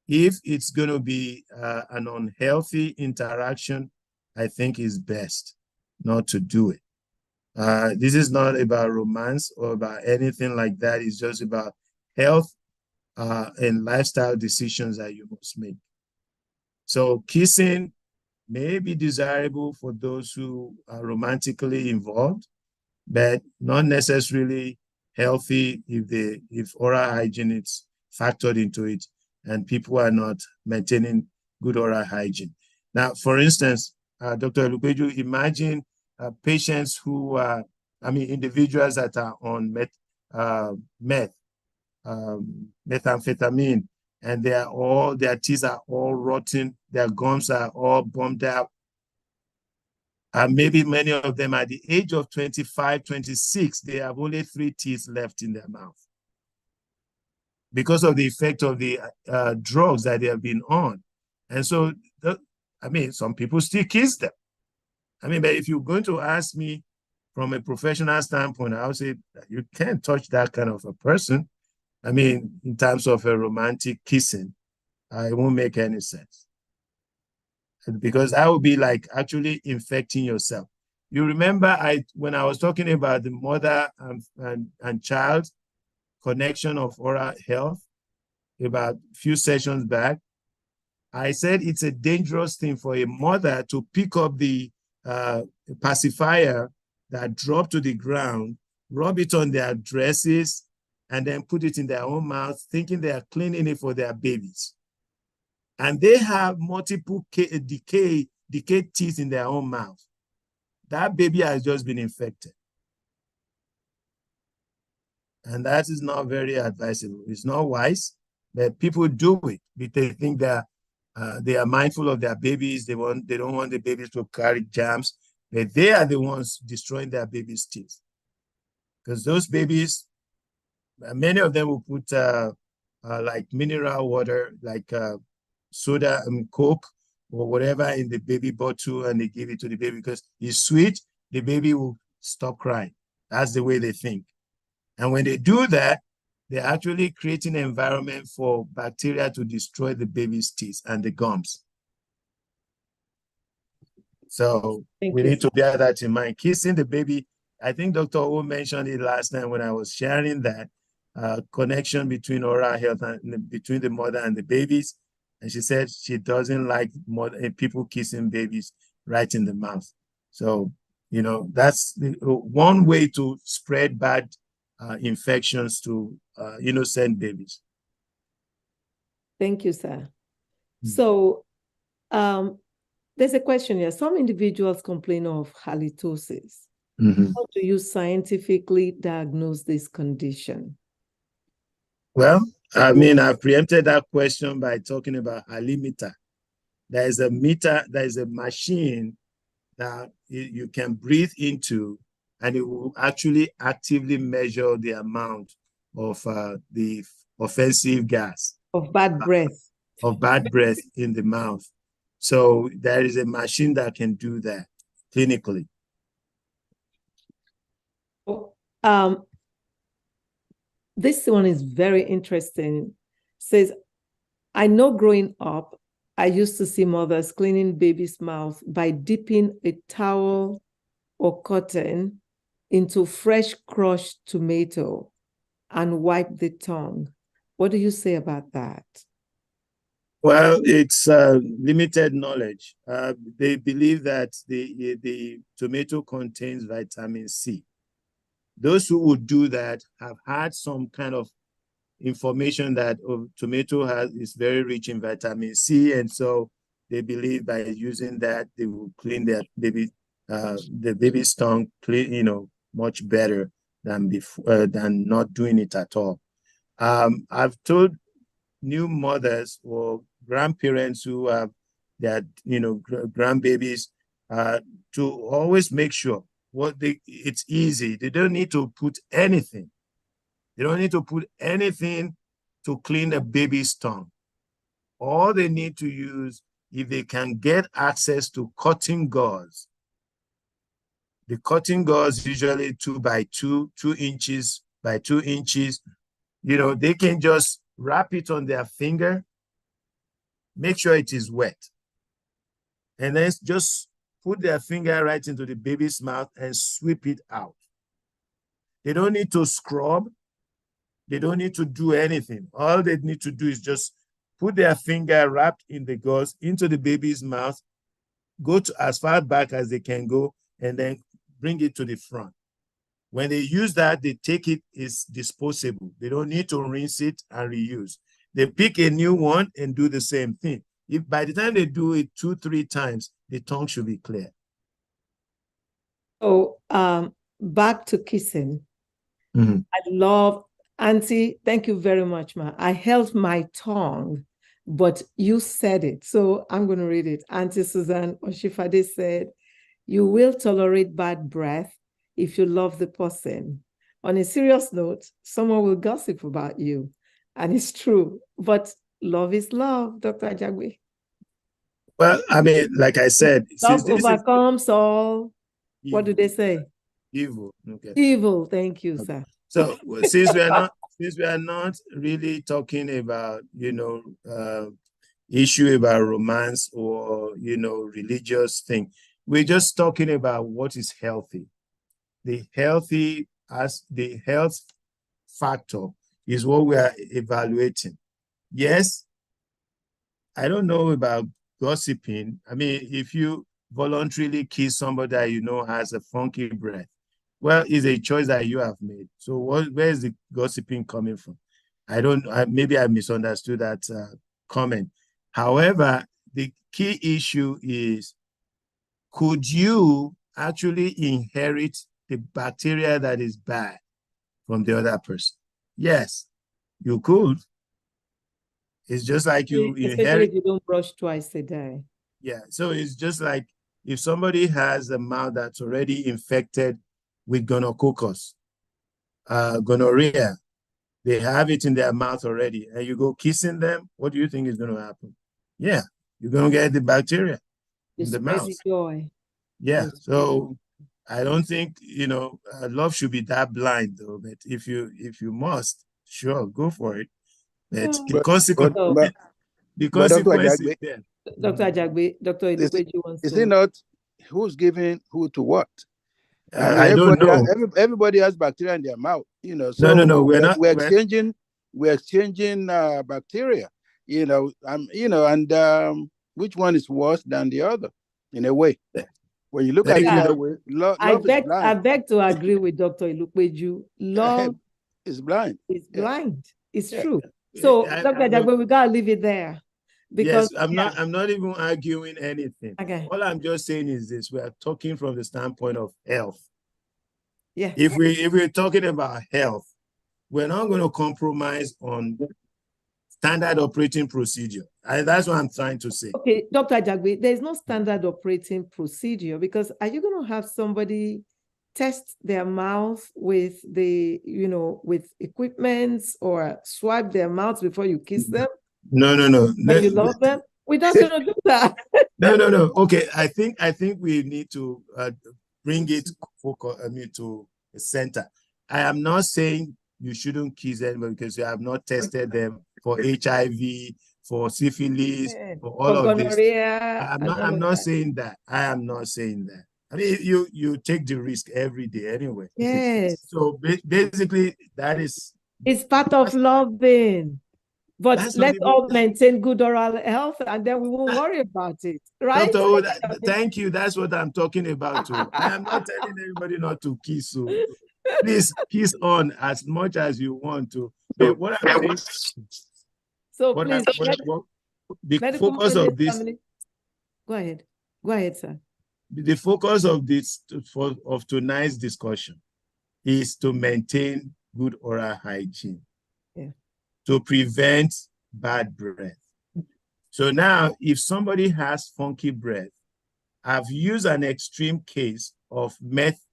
S2: if it's going to be an unhealthy interaction, I think it's best not to do it. This is not about romance or about anything like that. It's just about health and lifestyle decisions that you must make. So kissing may be desirable for those who are romantically involved, but not necessarily healthy if oral hygiene is factored into it and people are not maintaining good oral hygiene. Now, for instance, Dr. Olupeju, imagine patients who are, individuals that are on methamphetamine, and their teeth are all rotten, their gums are all bombed out. And maybe many of them at the age of 25, 26, they have only 3 teeth left in their mouth because of the effect of the drugs that they have been on. And so, some people still kiss them. But if you're going to ask me from a professional standpoint, I would say that you can't touch that kind of a person. In terms of a romantic kissing, it won't make any sense. Because that would be like actually infecting yourself. You remember when I was talking about the mother and child connection of oral health about a few sessions back, I said it's a dangerous thing for a mother to pick up the pacifier that dropped to the ground, rub it on their dresses, and then put it in their own mouth, thinking they are cleaning it for their babies. And they have multiple decayed teeth in their own mouth. That baby has just been infected. And that is not very advisable. It's not wise, but people do it. They think that they are mindful of their babies. They don't want the babies to carry germs, but they are the ones destroying their babies' teeth. Because those babies, many of them will put like mineral water, like soda and Coke or whatever in the baby bottle, and they give it to the baby because it's sweet. The baby will stop crying. That's the way they think. And when they do that, they're actually creating an environment for bacteria to destroy the baby's teeth and the gums. So we need to bear that in mind. Kissing the baby I think Dr. O mentioned it last time when I was sharing that connection between oral health and between the mother and the babies. And she said she doesn't like people kissing babies right in the mouth. So, you know, that's one way to spread bad infections to innocent babies.
S1: Thank you, sir. So there's a question here. Some individuals complain of halitosis. How do you scientifically diagnose this condition?
S2: Well, I mean, I've preempted that question by talking about halimeter. There is a meter, there is a machine that you can breathe into, and it will actually actively measure the amount of the offensive gas.
S1: Of bad breath.
S2: Of bad breath in the mouth. So there is a machine that can do that clinically.
S1: This one is very interesting. Says, I know growing up, I used to see mothers cleaning baby's mouth by dipping a towel or cotton into fresh crushed tomato and wipe the tongue. What do you say about that?
S2: Well, it's limited knowledge. They believe that the tomato contains vitamin C. Those who would do that have had some kind of information that tomato is very rich in vitamin C, and so they believe by using that they will clean their the baby's tongue much better than before than not doing it at all. I've told new mothers or grandparents who have their grandbabies to always make sure it's easy. They don't need to put anything. They don't need to put anything to clean a baby's tongue. All they need to use, if they can get access to cotton gauze, the cotton gauze usually 2 by 2 inches by 2 inches, they can just wrap it on their finger, make sure it is wet, and then just put their finger right into the baby's mouth and sweep it out. They don't need to scrub. They don't need to do anything. All they need to do is just put their finger wrapped in the gauze into the baby's mouth, go to as far back as they can go, and then bring it to the front. When they use that, they take it, it's disposable. They don't need to rinse it and reuse. They pick a new one and do the same thing. If by the time they do it 2-3 times, the tongue should be clear.
S1: So back to kissing. I love, Auntie, thank you very much, ma. I held my tongue, but you said it. So I'm going to read it. Auntie Suzanne Oshifade said, you will tolerate bad breath if you love the person. On a serious note, someone will gossip about you. And it's true. But love is love, Dr. Ajagbe.
S2: Well, I mean, like I said,
S1: love overcomes all.
S2: Evil.
S1: What do they say?
S2: Evil. Okay.
S1: Evil. Thank you, sir.
S2: So since we are not really talking about issue about romance or religious thing, we're just talking about what is healthy. The health factor is what we are evaluating. Yes, I don't know about gossiping. I mean, if you voluntarily kiss somebody that has a funky breath, well, it's a choice that you have made. So where is the gossiping coming from? Maybe I misunderstood that comment. However, the key issue is, could you actually inherit the bacteria that is bad from the other person? Yes, you could. It's just like you
S1: especially if you don't brush twice a day.
S2: Yeah, so it's just like if somebody has a mouth that's already infected with gonococcus, gonorrhea, they have it in their mouth already, and you go kissing them, what do you think is going to happen? Yeah, you're going to get the bacteria in the mouth.
S1: Joy.
S2: Yeah, so I don't think, love should be that blind, though. But if you must, sure, go for it. But the consequence is there.
S1: Dr. Ajagbe, Dr. Oluwole wants to.
S6: Is it not who's giving who to what?
S2: I don't know.
S6: Everybody has bacteria in their mouth, you know. So
S2: no,
S6: we're exchanging bacteria, you know. And which one is worse than the other, in a way? When you look at it that way, love is blind.
S1: I beg to agree with Dr. Ilukpeju. Love
S6: is blind.
S1: It's blind. It's true. So, Dr. Ajagbe, we gotta leave it there. Because
S2: yes, I'm not even arguing anything.
S1: Okay.
S2: All I'm just saying is this: we are talking from the standpoint of health.
S1: Yeah.
S2: If we're talking about health, we're not going to compromise on standard operating procedure. That's what I'm trying to say.
S1: Okay, Dr. Ajagbe, there's no standard operating procedure, because are you going to have somebody test their mouth with with equipment, or swipe their mouths before you kiss them?
S2: No.
S1: When you love them? We're not going to do that.
S2: No. Okay, I think we need to bring it to a center. I am not saying you shouldn't kiss anybody because you have not tested them for HIV, for syphilis, for all of this. I'm not saying that. I am not saying that. I mean, you take the risk every day anyway.
S1: Yes.
S2: So basically,
S1: it's part of loving. But let's all maintain good oral health, and then we won't worry about it, right?
S2: Dr. Thank you. That's what I'm talking about too. I am not telling everybody not to kiss. So please kiss on as much as you want to. But what I'm saying,
S1: so please,
S2: the focus of this.
S1: Go ahead, sir.
S2: The focus of tonight's discussion is to maintain good oral hygiene.
S1: Yeah.
S2: To prevent bad breath. So now, if somebody has funky breath, I've used an extreme case of meth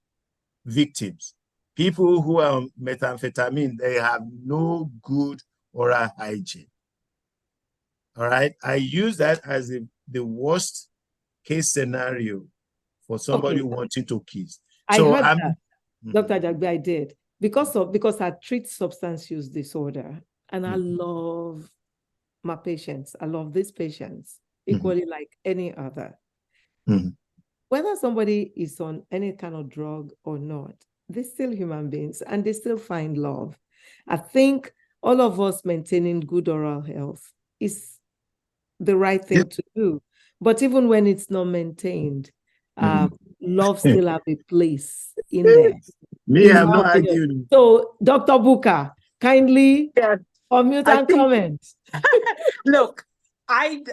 S2: victims, people who are on methamphetamine, they have no good oral hygiene. All right, I use that as the worst case scenario for somebody wanting to kiss.
S1: I heard that, Dr. Ajagbe, I did, because I treat substance use disorder. And I love my patients. I love these patients equally like any other. Whether somebody is on any kind of drug or not, they're still human beings and they still find love. I think all of us maintaining good oral health is the right thing to do. But even when it's not maintained, love still have a place in there.
S2: I'm not arguing.
S1: So, Dr. Buka, kindly unmute and comment.
S9: Look, I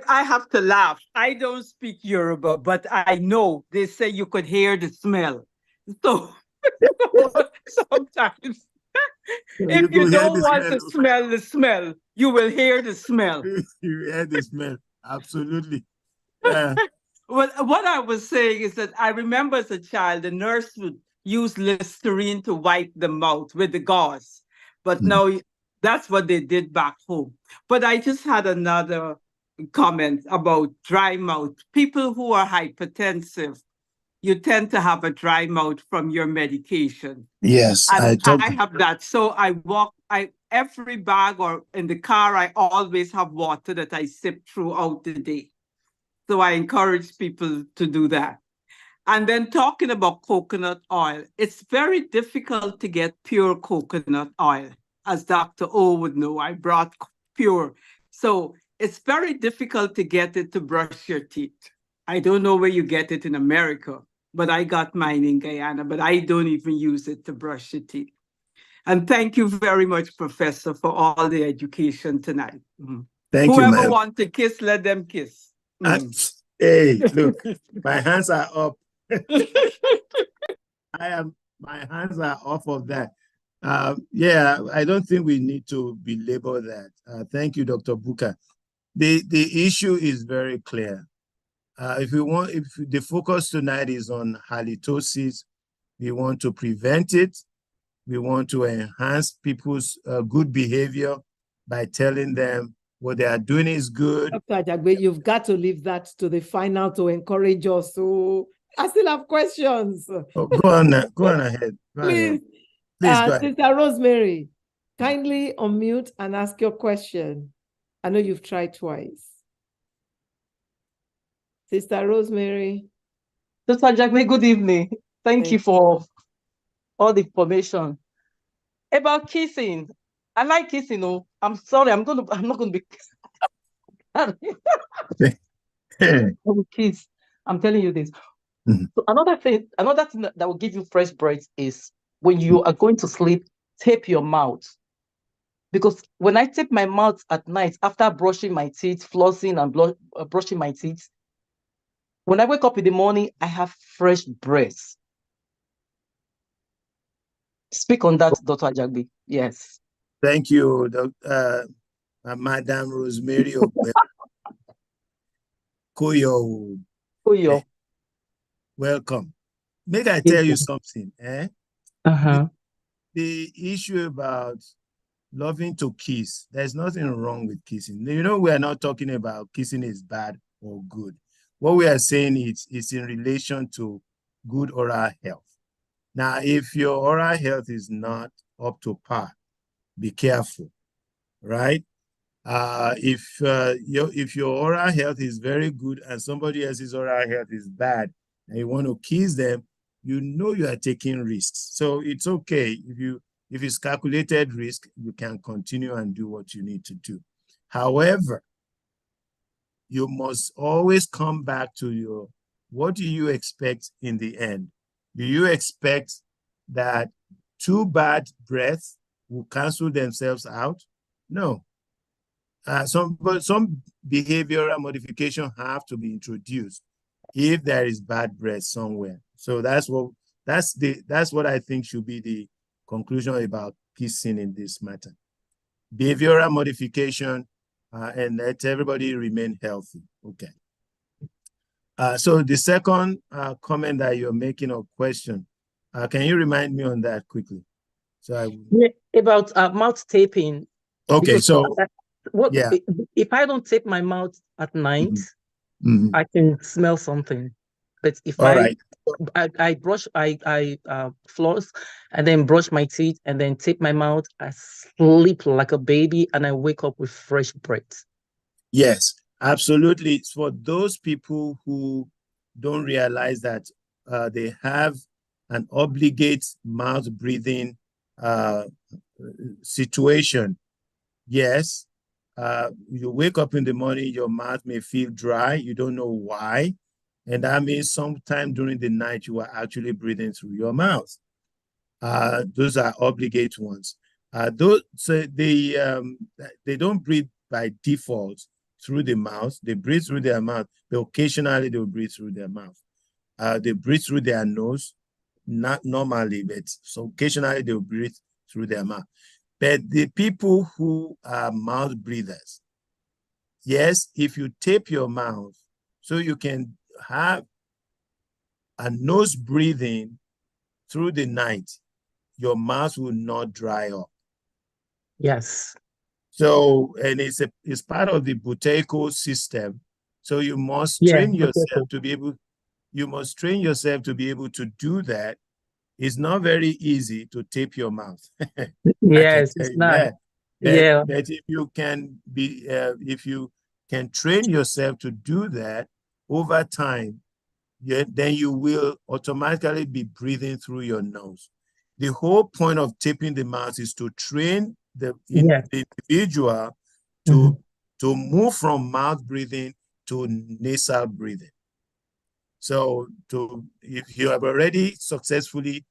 S9: have to laugh. I don't speak Yoruba, but I know they say you could hear the smell. So sometimes if you don't want to smell the smell, you will hear the smell.
S2: You hear the smell. Absolutely.
S9: Well, what I was saying is that I remember as a child, the nurse would use Listerine to wipe the mouth with the gauze. But now that's what they did back home. But I just had another comment about dry mouth. People who are hypertensive, you tend to have a dry mouth from your medication.
S2: Yes,
S9: and I have that. So every bag or in the car, I always have water that I sip throughout the day. So I encourage people to do that. And then talking about coconut oil, it's very difficult to get pure coconut oil. As Dr. O would know, I brought pure. So it's very difficult to get it to brush your teeth. I don't know where you get it in America, but I got mine in Guyana, but I don't even use it to brush your teeth. And thank you very much, Professor, for all the education tonight.
S2: Thank you,
S9: Whoever wants to kiss, let them kiss.
S2: Hey, look, my hands are up. My hands are off of that. Yeah, I don't think we need to belabor that. Thank you, Dr. Buka. The issue is very clear. If the focus tonight is on halitosis, we want to prevent it. We want to enhance people's good behavior by telling them what they are doing is good.
S1: Dr. Ajagbe, you've got to leave that to the final to encourage us. So I still have questions.
S2: Oh, go on ahead.
S1: Please,
S2: go ahead.
S1: Sister Rosemary, kindly unmute and ask your question. I know you've tried twice. Sister Rosemary.
S10: Dr. Ajagbe, good evening. Thank you for all the information. About kissing, I like kissing. Oh, I'm sorry, I'm not gonna be I will kiss. I'm telling you this. So another thing that will give you fresh breath is when you are going to sleep, tape your mouth. Because when I tape my mouth at night after brushing my teeth, flossing and brushing my teeth, when I wake up in the morning, I have fresh breath. Speak on that, Dr. Ajagbe. Yes.
S2: Thank you, Madam Rosemary Koyo.
S10: Koyo.
S2: Welcome. May I tell you something? The issue about loving to kiss, there's nothing wrong with kissing. You know, we are not talking about kissing is bad or good. What we are saying is in relation to good oral health. Now, if your oral health is not up to par, be careful, right? If your oral health is very good and somebody else's oral health is bad and you want to kiss them, you know you are taking risks. So it's okay. If it's calculated risk, you can continue and do what you need to do. However, you must always come back to what do you expect in the end? Do you expect that 2 bad breaths will cancel themselves out? No. Some behavioral modification have to be introduced if there is bad breath somewhere. So that's what I think should be the conclusion about kissing in this matter. Behavioral modification and let everybody remain healthy. Okay. So the second comment that you're making or question, can you remind me on that quickly?
S10: About mouth taping.
S2: Okay, so
S10: if I don't tape my mouth at night, I can smell something. But if I floss and then brush my teeth and then tape my mouth, I sleep like a baby and I wake up with fresh breath.
S2: Yes, absolutely. It's for those people who don't realize that they have an obligate mouth breathing situation. Yes, you wake up in the morning, your mouth may feel dry. You don't know why. And that means sometime during the night, you are actually breathing through your mouth. Those are obligate ones. They don't breathe by default through the mouth. They breathe through their mouth, but occasionally they'll breathe through their mouth. They breathe through their nose, not normally, but so occasionally they'll breathe through their mouth. But the people who are mouth breathers, yes, if you tape your mouth so you can have a nose breathing through the night, your mouth will not dry up.
S10: Yes.
S2: So, and it's part of the Buteco system. So you must train yourself to be able, to do that. It's not very easy to tape your mouth.
S10: Yes, it's not.
S2: But if you can train yourself to do that over time, then you will automatically be breathing through your nose. The whole point of taping the mouth is to train the individual to move from mouth breathing to nasal breathing. So if you have already successfully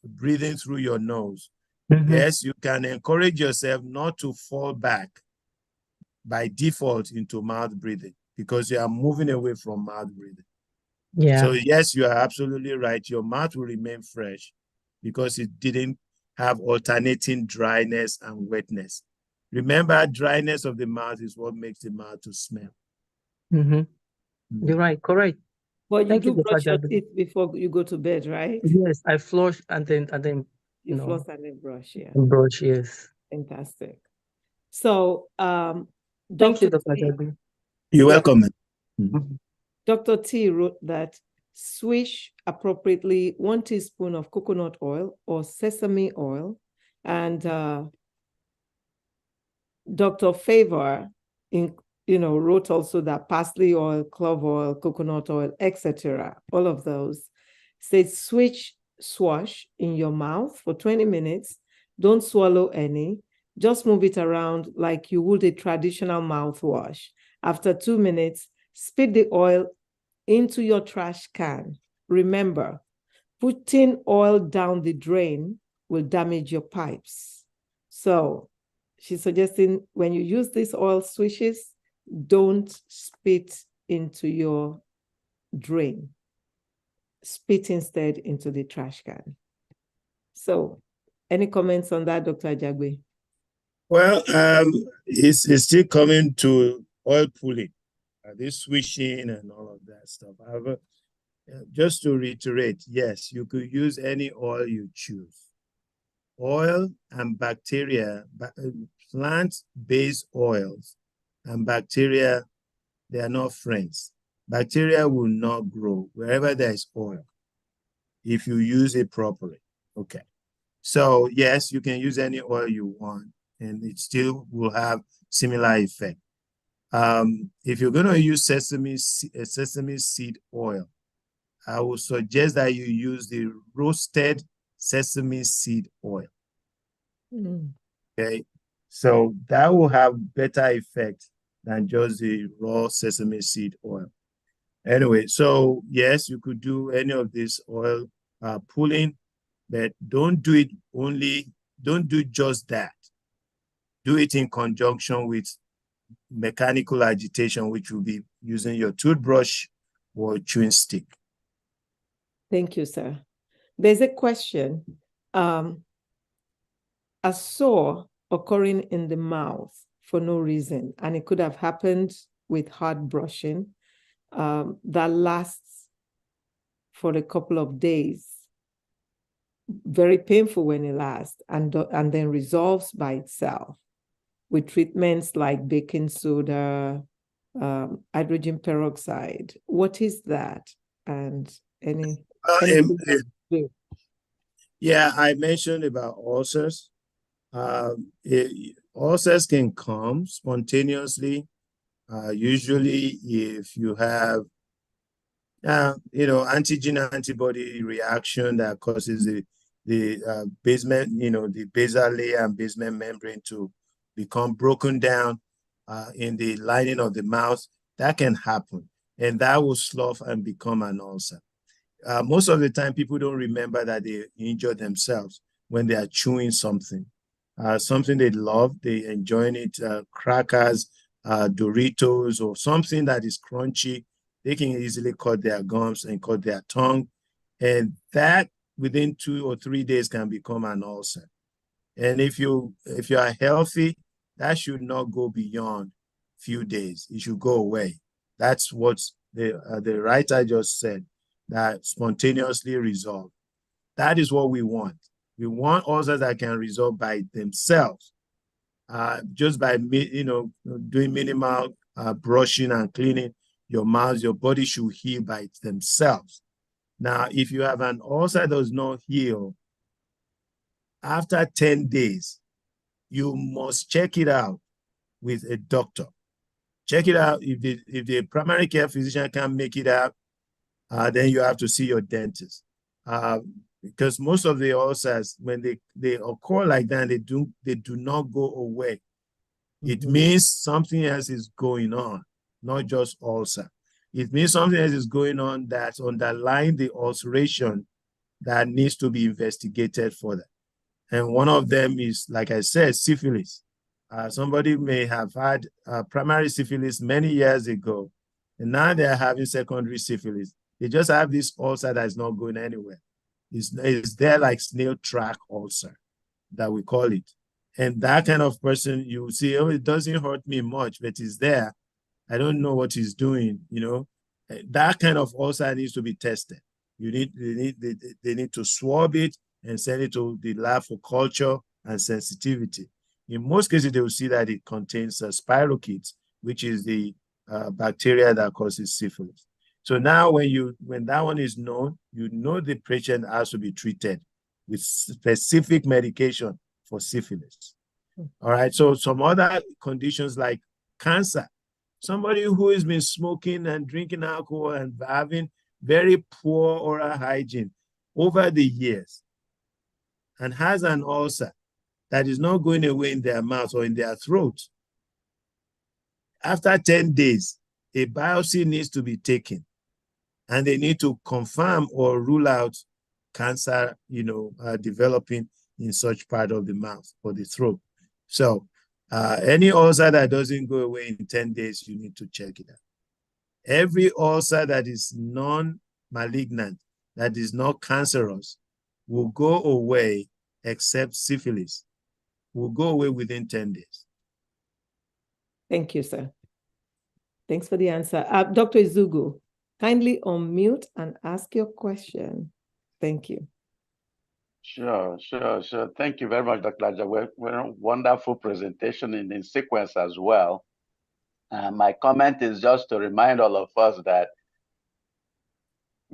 S2: breathing through your nose, yes, you can encourage yourself not to fall back by default into mouth breathing because you are moving away from mouth breathing.
S10: Yeah.
S2: So yes, you are absolutely right. Your mouth will remain fresh because it didn't have alternating dryness and wetness. Remember, dryness of the mouth is what makes the mouth to smell.
S10: You're right, correct.
S1: But you do brush your teeth before you go to bed, right?
S10: Yes, I flush and then
S1: you floss and then brush,
S10: And brush, yes.
S1: Fantastic. So
S10: thank you, Dr. Ajagbe.
S2: You're welcome.
S1: Dr. T wrote that swish appropriately 1 teaspoon of coconut oil or sesame oil, and Dr. Favor wrote also that parsley oil, clove oil, coconut oil, etc. All of those. Say swash in your mouth for 20 minutes. Don't swallow any. Just move it around like you would a traditional mouthwash. After 2 minutes, spit the oil into your trash can. Remember, putting oil down the drain will damage your pipes. So she's suggesting when you use these oil swishes, don't spit into your drain. Spit instead into the trash can. So any comments on that, Dr. Ajagbe?
S2: Well, it's still coming to oil pulling, this swishing and all of that stuff. However, just to reiterate, yes, you could use any oil you choose. Oil and bacteria, plant-based oils and bacteria, they are not friends. Bacteria will not grow wherever there is oil if you use it properly. Okay. So yes, you can use any oil you want and it still will have similar effect. If you're going to use sesame seed oil, I would suggest that you use the roasted sesame seed oil. Okay, so that will have better effect than just the raw sesame seed oil. Anyway, so yes, you could do any of this oil pulling, but don't do just that. Do it in conjunction with mechanical agitation, which will be using your toothbrush or chewing stick.
S1: Thank you, sir. There's a question. A sore occurring in the mouth for no reason, and it could have happened with hard brushing, that lasts for a couple of days. Very painful when it lasts, and then resolves by itself with treatments like baking soda, hydrogen peroxide. What is that? And
S2: yeah, I mentioned about ulcers. Ulcers can come spontaneously. Usually, if you have, antigen antibody reaction that causes the basement, the basal layer and basement membrane to become broken down in the lining of the mouth, that can happen, and that will slough and become an ulcer. Most of the time, people don't remember that they injure themselves when they are chewing something they love, they enjoy it, crackers, Doritos, or something that is crunchy. They can easily cut their gums and cut their tongue, and that within 2 or 3 days can become an ulcer. And if you are healthy, that should not go beyond few days. It should go away. That's what the writer just said, that spontaneously resolve. That is what we want. We want ulcers that can resolve by themselves, just by doing minimal brushing and cleaning your mouth. Your body should heal by themselves. Now, if you have an ulcer that does not heal, after 10 days, you must check it out with a doctor. Check it out. If the primary care physician can't make it out, then you have to see your dentist. Because most of the ulcers, when they occur like that, they do not go away. It means something else is going on, not just ulcer. It means something else is going on that's underlying the ulceration that needs to be investigated further. And one of them is, like I said, syphilis. Somebody may have had primary syphilis many years ago, and now they're having secondary syphilis. They just have this ulcer that is not going anywhere. It's there like snail track ulcer that we call it. And that kind of person, you see, oh, it doesn't hurt me much, but it's there. I don't know what he's doing, That kind of ulcer needs to be tested. They need to swab it and send it to the lab for culture and sensitivity. In most cases, they will see that it contains spirochetes, which is the bacteria that causes syphilis. So now when that one is known, the patient has to be treated with specific medication for syphilis. All right, so some other conditions like cancer. Somebody who has been smoking and drinking alcohol and having very poor oral hygiene over the years and has an ulcer that is not going away in their mouth or in their throat, after 10 days, a biopsy needs to be taken and they need to confirm or rule out cancer, developing in such part of the mouth or the throat. So any ulcer that doesn't go away in 10 days, you need to check it out. Every ulcer that is non-malignant, that is not cancerous, will go away, except syphilis, will go away within 10 days.
S1: Thank you, sir. Thanks for the answer. Dr. Izugu, kindly unmute and ask your question. Thank you.
S4: Sure. Thank you very much, Dr. Ajagbe. Wonderful presentation in sequence as well. My comment is just to remind all of us that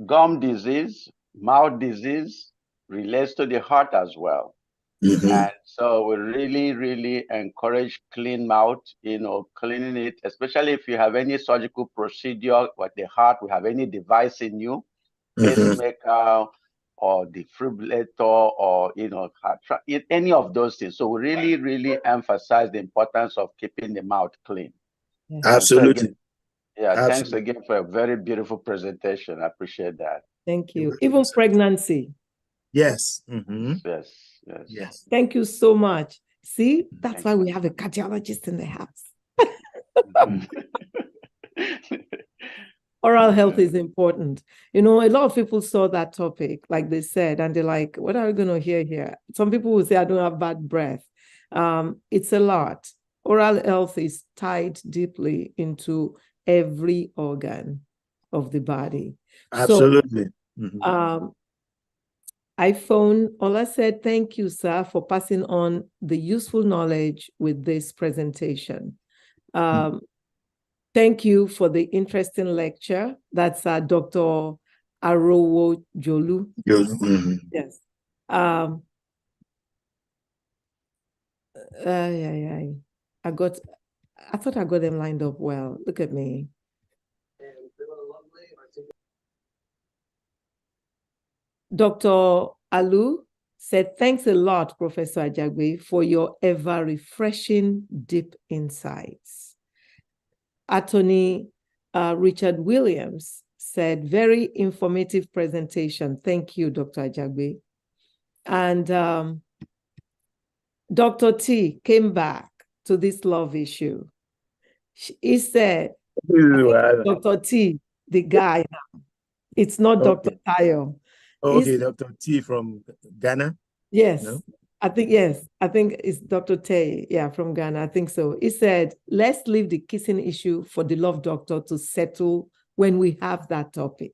S4: gum disease, mouth disease relates to the heart as well. And so we really encourage clean mouth, cleaning it, especially if you have any surgical procedure with the heart, we have any device in you, pacemaker or defibrillator or, any of those things. So we really emphasize the importance of keeping the mouth clean.
S2: Absolutely.
S4: So again,
S2: Absolutely.
S4: Thanks again for a very beautiful presentation. I appreciate that.
S1: Thank you. Even pregnancy.
S2: Yes.
S4: Yes.
S1: Thank you so much. See, that's why we have a cardiologist in the house. Oral health is important. A lot of people saw that topic, like they said, and they're like, what are we going to hear here? Some people will say, I don't have bad breath. It's a lot. Oral health is tied deeply into every organ of the body.
S2: Absolutely.
S1: So, Ola said, thank you, sir, for passing on the useful knowledge with this presentation. Thank you for the interesting lecture. That's Dr. Arowo Jolu. Yes. I thought I got them lined up well. Look at me. Dr. Alu said, thanks a lot, Professor Ajagbe, for your ever refreshing, deep insights. Attorney Richard Williams said, very informative presentation. Thank you, Dr. Ajagbe. And Dr. T came back to this love issue. He said, Dr. T, the guy now. It's not Dr. Tayo.
S2: Okay, Dr. T from Ghana?
S1: Yes.
S2: No?
S1: I think it's Dr. Tay, from Ghana. I think so. He said, let's leave the kissing issue for the love doctor to settle when we have that topic.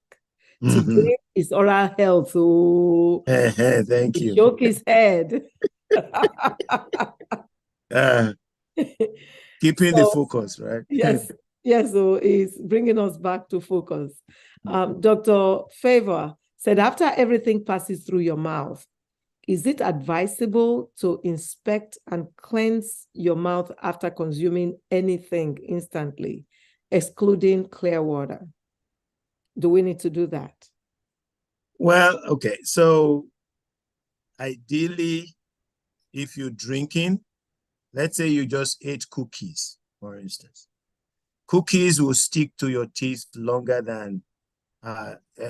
S1: Today is oral health. So
S2: thank you.
S1: Shook his head.
S2: Keeping the focus, right?
S1: Yes. So he's bringing us back to focus. Dr. Favor said, after everything passes through your mouth, is it advisable to inspect and cleanse your mouth after consuming anything instantly, excluding clear water? Do we need to do that?
S2: Well, okay. So ideally, if you're drinking, let's say you just ate cookies, for instance. Cookies will stick to your teeth longer than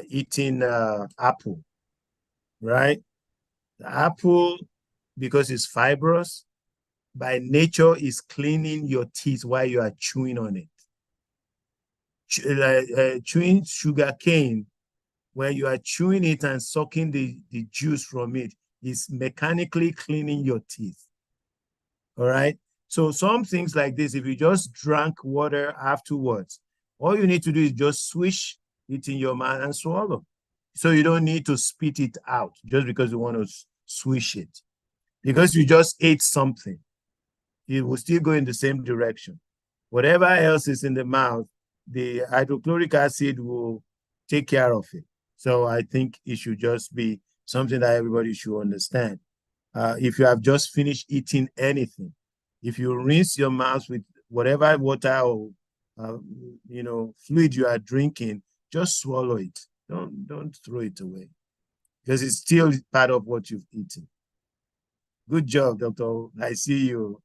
S2: eating apple, right? The apple, because it's fibrous, by nature is cleaning your teeth while you are chewing on it. Chewing sugar cane, when you are chewing it and sucking the juice from it, is mechanically cleaning your teeth. All right? So some things like this, if you just drank water afterwards, all you need to do is just swish it in your mouth and swallow. So you don't need to spit it out just because you want to swish it. Because you just ate something, it will still go in the same direction. Whatever else is in the mouth, the hydrochloric acid will take care of it. So I think it should just be something that everybody should understand. If you have just finished eating anything, if you rinse your mouth with whatever water or fluid you are drinking, just swallow it Don't throw it away, because it's still part of what you've eaten. Good job, Doctor. I see you.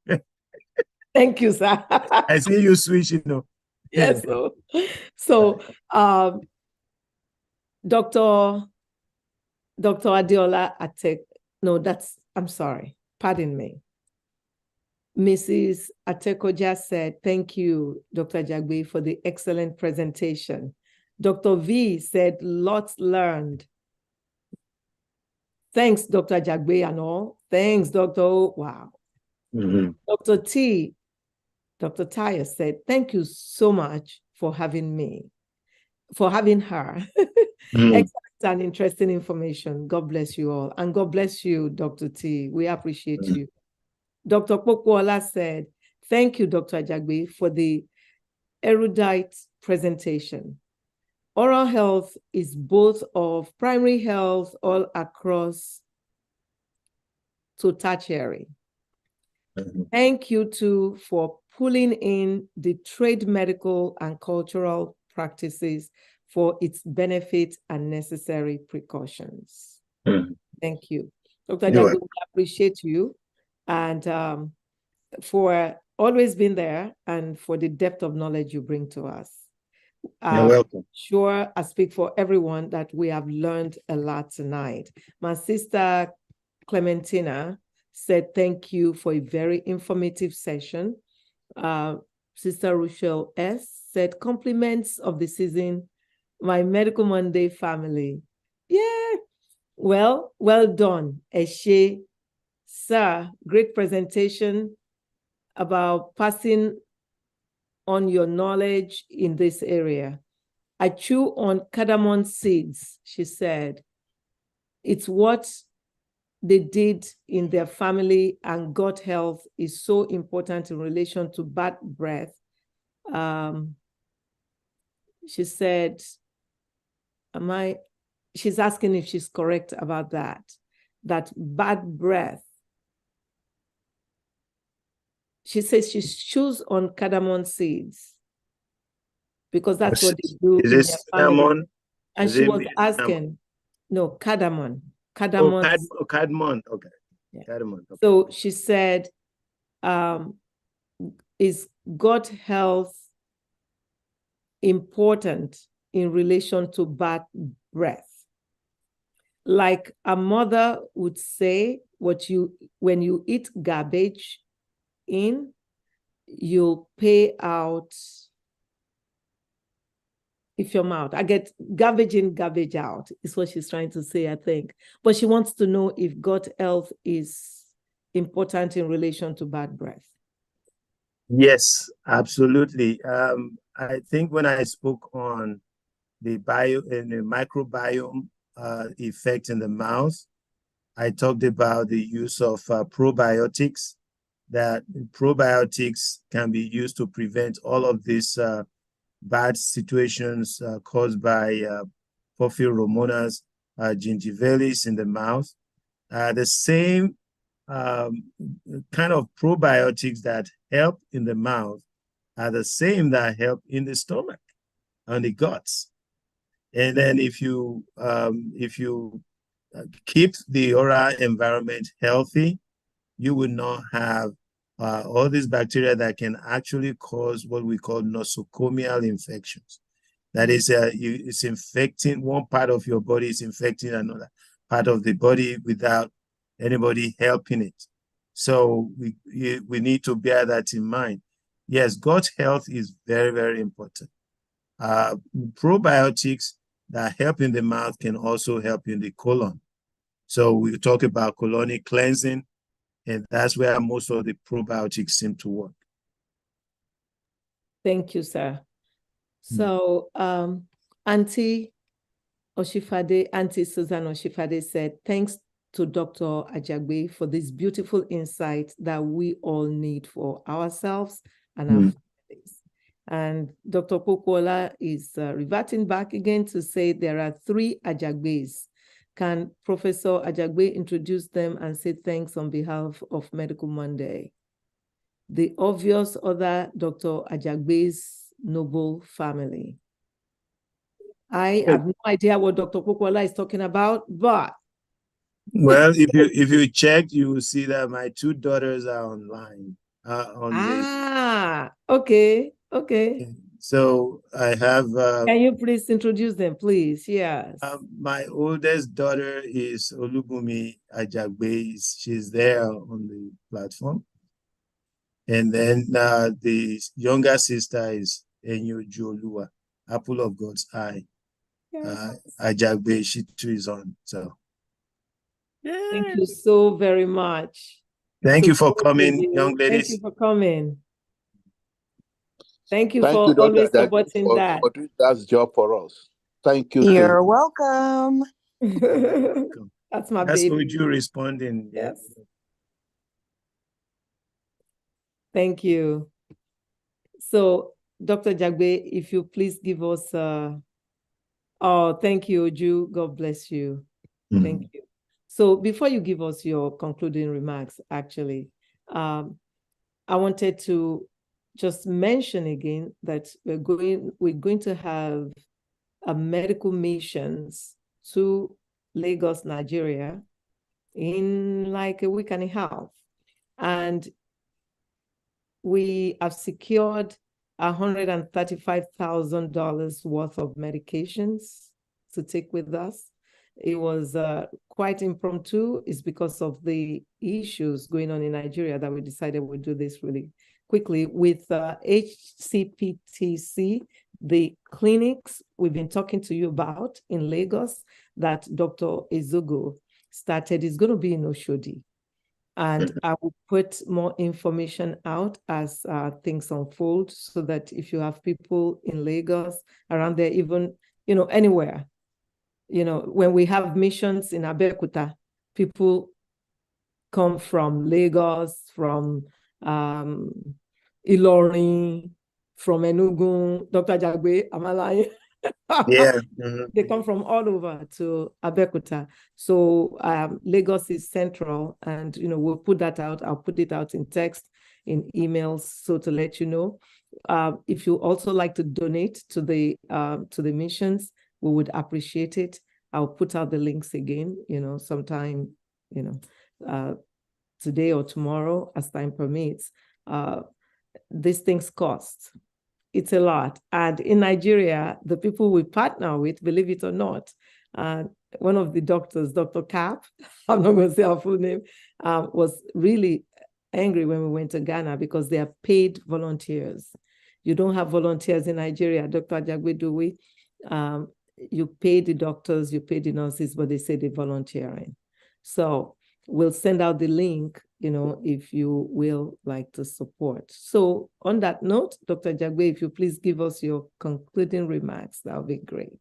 S1: Thank you, sir.
S2: I see you switching.
S1: Yes. So Dr. Adiola Atek, no, I'm sorry, pardon me. Mrs. Atekoja said, thank you, Dr. Ajagbe, for the excellent presentation. Dr. V said, lots learned. Thanks, Dr. Ajagbe and all. Thanks, Dr. O. Wow. Dr. T, Dr. Tyre said, thank you so much for having her. Excellent and interesting information. God bless you all. And God bless you, Dr. T. We appreciate you. Dr. Pokuola said, thank you, Dr. Ajagbe, for the erudite presentation. Oral health is both of primary health all across to tertiary. Thank you too for pulling in the trade, medical, and cultural practices for its benefit and necessary precautions. Thank you. Dr. Ajagbe, we appreciate you and for always being there and for the depth of knowledge you bring to us.
S2: You're welcome.
S1: Sure, I speak for everyone that we have learned a lot tonight. My sister Clementina said, thank you for a very informative session. Sister Rochelle S. said, compliments of the season, my Medical Monday family. Yeah, well done. Eshe, sir, great presentation about passing on your knowledge in this area. I chew on cardamom seeds, she said. It's what they did in their family, and gut health is so important in relation to bad breath. She said, she's asking if she's correct about that bad breath. She says she chews on cardamom seeds because that's what they do in their family. And she was asking, no, cardamom.
S2: Cardamom. Okay.
S1: Yeah.
S2: Cardamom. Okay.
S1: So she said, is gut health important in relation to bad breath? Like a mother would say, when you eat garbage in, you'll pay out if your mouth. I get garbage in, garbage out, is what she's trying to say, I think. But she wants to know if gut health is important in relation to bad breath.
S2: Yes, absolutely. I think when I spoke on the microbiome effect in the mouth, I talked about the use of probiotics, that probiotics can be used to prevent all of these bad situations caused by Porphyromonas gingivalis in the mouth. The same kind of probiotics that help in the mouth are the same that help in the stomach and the guts. And then if you keep the oral environment healthy, you will not have all these bacteria that can actually cause what we call nosocomial infections. That is, it's infecting one part of your body, is infecting another part of the body without anybody helping it. So we need to bear that in mind. Yes, gut health is very, very important. Probiotics that help in the mouth can also help in the colon. So we talk about colonic cleansing, and that's where most of the probiotics seem to work.
S1: Thank you, sir. So Auntie Susan Oshifade said, thanks to Dr. Ajagbe for this beautiful insight that we all need for ourselves and our families. And Dr. Pokuola is reverting back again to say there are 3 Ajagbes. Can Professor Ajagbe introduce them and say thanks on behalf of Medical Monday? The obvious other Dr. Ajagbe's noble family. I have no idea what Dr. Popola is talking about, but
S2: well, if you check, you will see that my two daughters are online
S1: okay.
S2: So I have.
S1: Can you please introduce them, please? Yes.
S2: My oldest daughter is Oluwole Ajagbe. She's there on the platform. And then the younger sister is Enyoju Apple of God's Eye. Ajagbe, she too is on. So
S1: thank you so very much.
S2: Thank you for coming, young ladies.
S1: Thank you for coming. Thank you
S5: Thank
S1: for
S5: you, Dr.
S1: always
S5: Ajagbe,
S1: supporting that.
S5: for doing that job for us. Thank you.
S11: You're welcome.
S1: That's my
S2: That's
S1: baby.
S2: you responding.
S1: Yes. Thank you. So, Dr. Ajagbe, if you please give us, oh, thank you, Oju. God bless you. Thank you. So before you give us your concluding remarks, actually, I wanted to just mention again that we're going to have a medical missions to Lagos, Nigeria in like a week and a half. And we have secured $135,000 worth of medications to take with us. It was quite impromptu. It's because of the issues going on in Nigeria that we decided we'd do this really quickly with HCPTC, the clinics we've been talking to you about in Lagos that Dr. Ezogo started is going to be in Oshodi. And I will put more information out as things unfold so that if you have people in Lagos, around there, even, anywhere, when we have missions in Abeokuta, people come from Lagos, from Ilorin, from Enugu, Dr. Ajagbe, Amalaye.
S2: Yeah.
S1: They come from all over to Abeokuta. So Lagos is central, and we'll put that out. I'll put it out in text, in emails, so to let you know. If you also like to donate to the missions, we would appreciate it. I'll put out the links again, sometime, today or tomorrow as time permits. These things cost. It's a lot. And in Nigeria, the people we partner with, believe it or not, one of the doctors, Dr. Cap, I'm not going to say her full name, was really angry when we went to Ghana because they are paid volunteers. You don't have volunteers in Nigeria, Dr. Ajagbe, do we? You pay the doctors, you pay the nurses, but they say they're volunteering. So we'll send out the link, if you will like to support. So on that note, Dr. Ajagbe, if you please give us your concluding remarks, that would be great.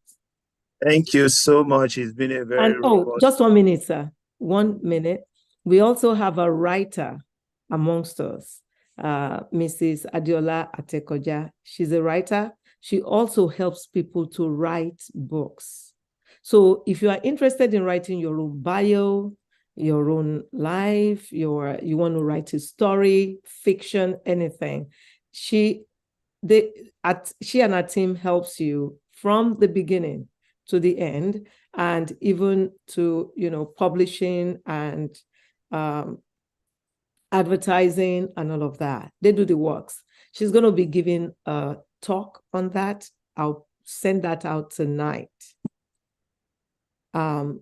S2: Thank you so much. It's been a very
S1: just 1 minute, sir. 1 minute. We also have a writer amongst us, Mrs. Adiola Atekoja. She's a writer. She also helps people to write books. So if you are interested in writing your own bio, your own life, you want to write a story, fiction, anything, she and her team helps you from the beginning to the end, and even to publishing and advertising and all of that. They do the works. She's going to be giving a talk on that. I'll send that out tonight.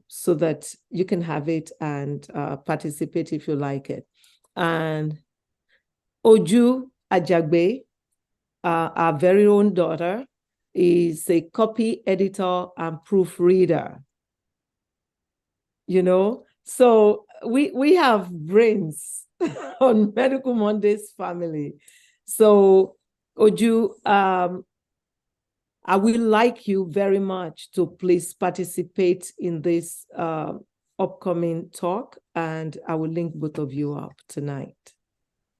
S1: So that you can have it and participate if you like it. And Oju Ajagbe, our very own daughter, is a copy editor and proofreader. So we have brains on Medical Mondays family. So Oju, I would like you very much to please participate in this upcoming talk, and I will link both of you up tonight.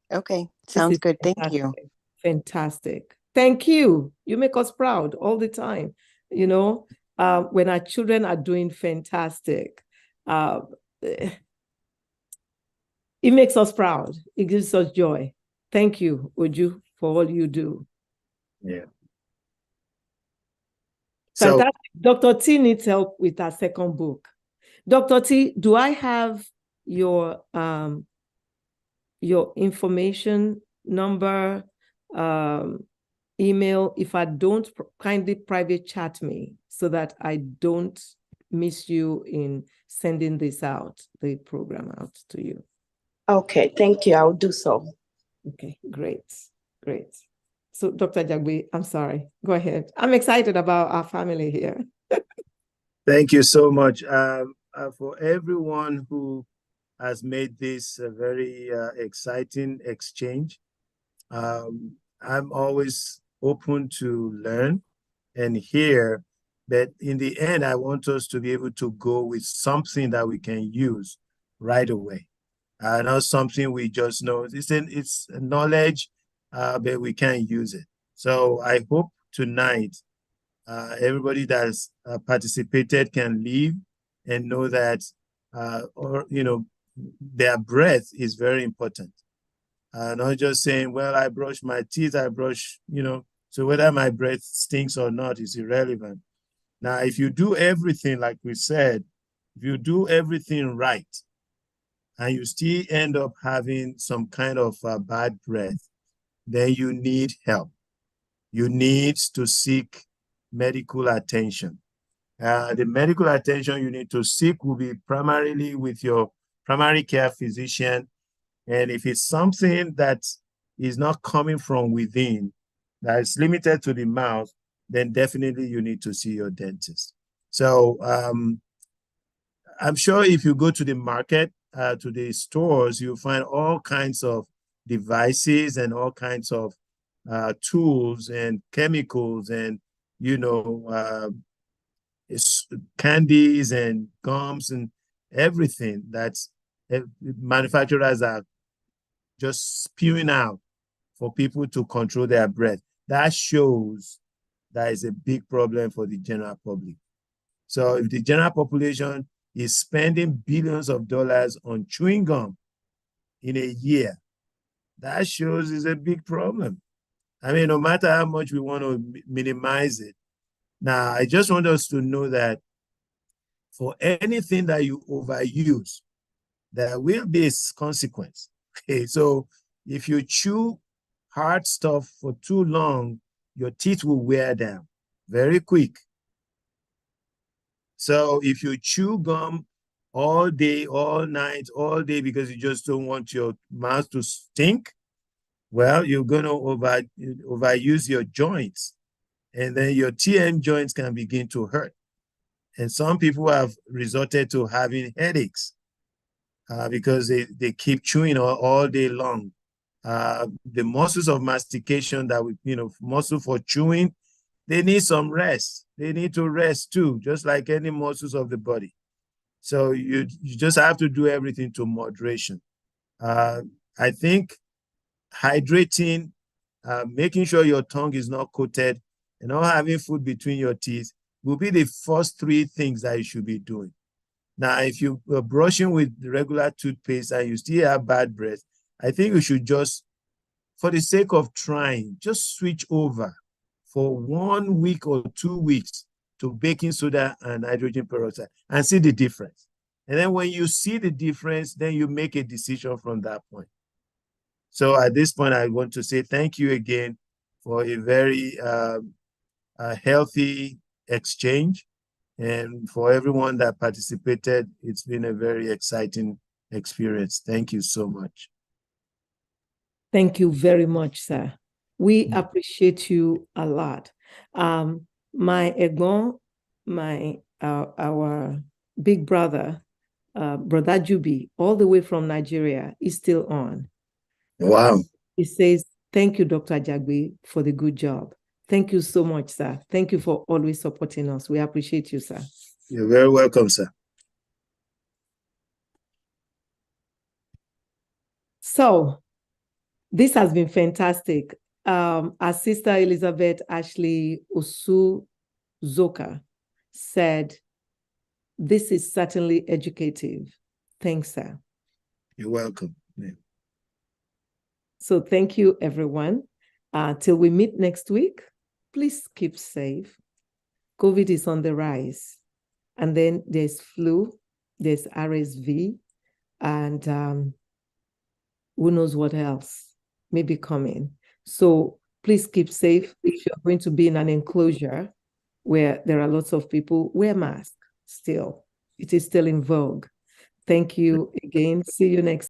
S11: Okay, sounds good. Thank you.
S1: Fantastic. Thank you. You make us proud all the time. When our children are doing fantastic, it makes us proud. It gives us joy. Thank you, Oju, for all you do.
S2: Yeah.
S1: Fantastic Dr. T needs help with our second book. Dr. T, do I have your information, number, email? If I don't, kindly private chat me so that I don't miss you in sending this out, the program out to you.
S8: Okay, thank you. I'll do so.
S1: Okay, great. So Dr. Ajagbe, I'm sorry. Go ahead. I'm excited about our family here.
S2: Thank you so much. For everyone who has made this a very exciting exchange. I'm always open to learn and hear, but in the end, I want us to be able to go with something that we can use right away. Not something we just know. It's knowledge, but we can't use it. So I hope tonight everybody that's participated can leave and know that, their breath is very important. Not just saying, well, I brush my teeth, so whether my breath stinks or not is irrelevant. Now, if you do everything, like we said, if you do everything right, and you still end up having some kind of bad breath, then you need help. You need to seek medical attention. The medical attention you need to seek will be primarily with your primary care physician. And if it's something that is not coming from within, that is limited to the mouth, then definitely you need to see your dentist. So I'm sure if you go to the market, to the stores, you'll find all kinds of devices and all kinds of tools and chemicals and, candies and gums and everything that's manufacturers are just spewing out for people to control their breath. That shows that is a big problem for the general public. So if the general population is spending billions of dollars on chewing gum in a year, that shows is a big problem. I mean, no matter how much we want to minimize it. Now, I just want us to know that for anything that you overuse, there will be a consequence. Okay, so if you chew hard stuff for too long, your teeth will wear down very quick. So if you chew gum all day, all night, all day because you just don't want your mouth to stink, well, you're going to overuse your joints, and then your TM joints can begin to hurt. And some people have resorted to having headaches because they keep chewing all day long. The muscles of mastication muscle for chewing, they need some rest. They need to rest too, just like any muscles of the body. So you just have to do everything to moderation. I think hydrating, making sure your tongue is not coated, and not having food between your teeth will be the first three things that you should be doing. Now, if you are brushing with regular toothpaste and you still have bad breath, I think you should just, for the sake of trying, just switch over for 1 week or 2 weeks to baking soda and hydrogen peroxide and see the difference. And then when you see the difference, then you make a decision from that point. So at this point, I want to say thank you again for a very healthy exchange. And for everyone that participated, it's been a very exciting experience. Thank you so much.
S1: Thank you very much, sir. We appreciate you a lot. My Egon, our big brother, Brother Jubi, all the way from Nigeria, is still on.
S2: Wow.
S1: He says, thank you, Dr. Ajagbe, for the good job. Thank you so much, sir. Thank you for always supporting us. We appreciate you, sir.
S2: You're very welcome, sir.
S1: So, this has been fantastic. Our sister Elizabeth Ashley Osu-Zoka said, this is certainly educative. Thanks, sir.
S2: You're welcome. Yeah.
S1: So thank you, everyone. Till we meet next week, please keep safe. COVID is on the rise. And then there's flu, there's RSV, and who knows what else may be coming. So please keep safe. If you're going to be in an enclosure where there are lots of people, wear masks still. It is still in vogue. Thank you again. See you next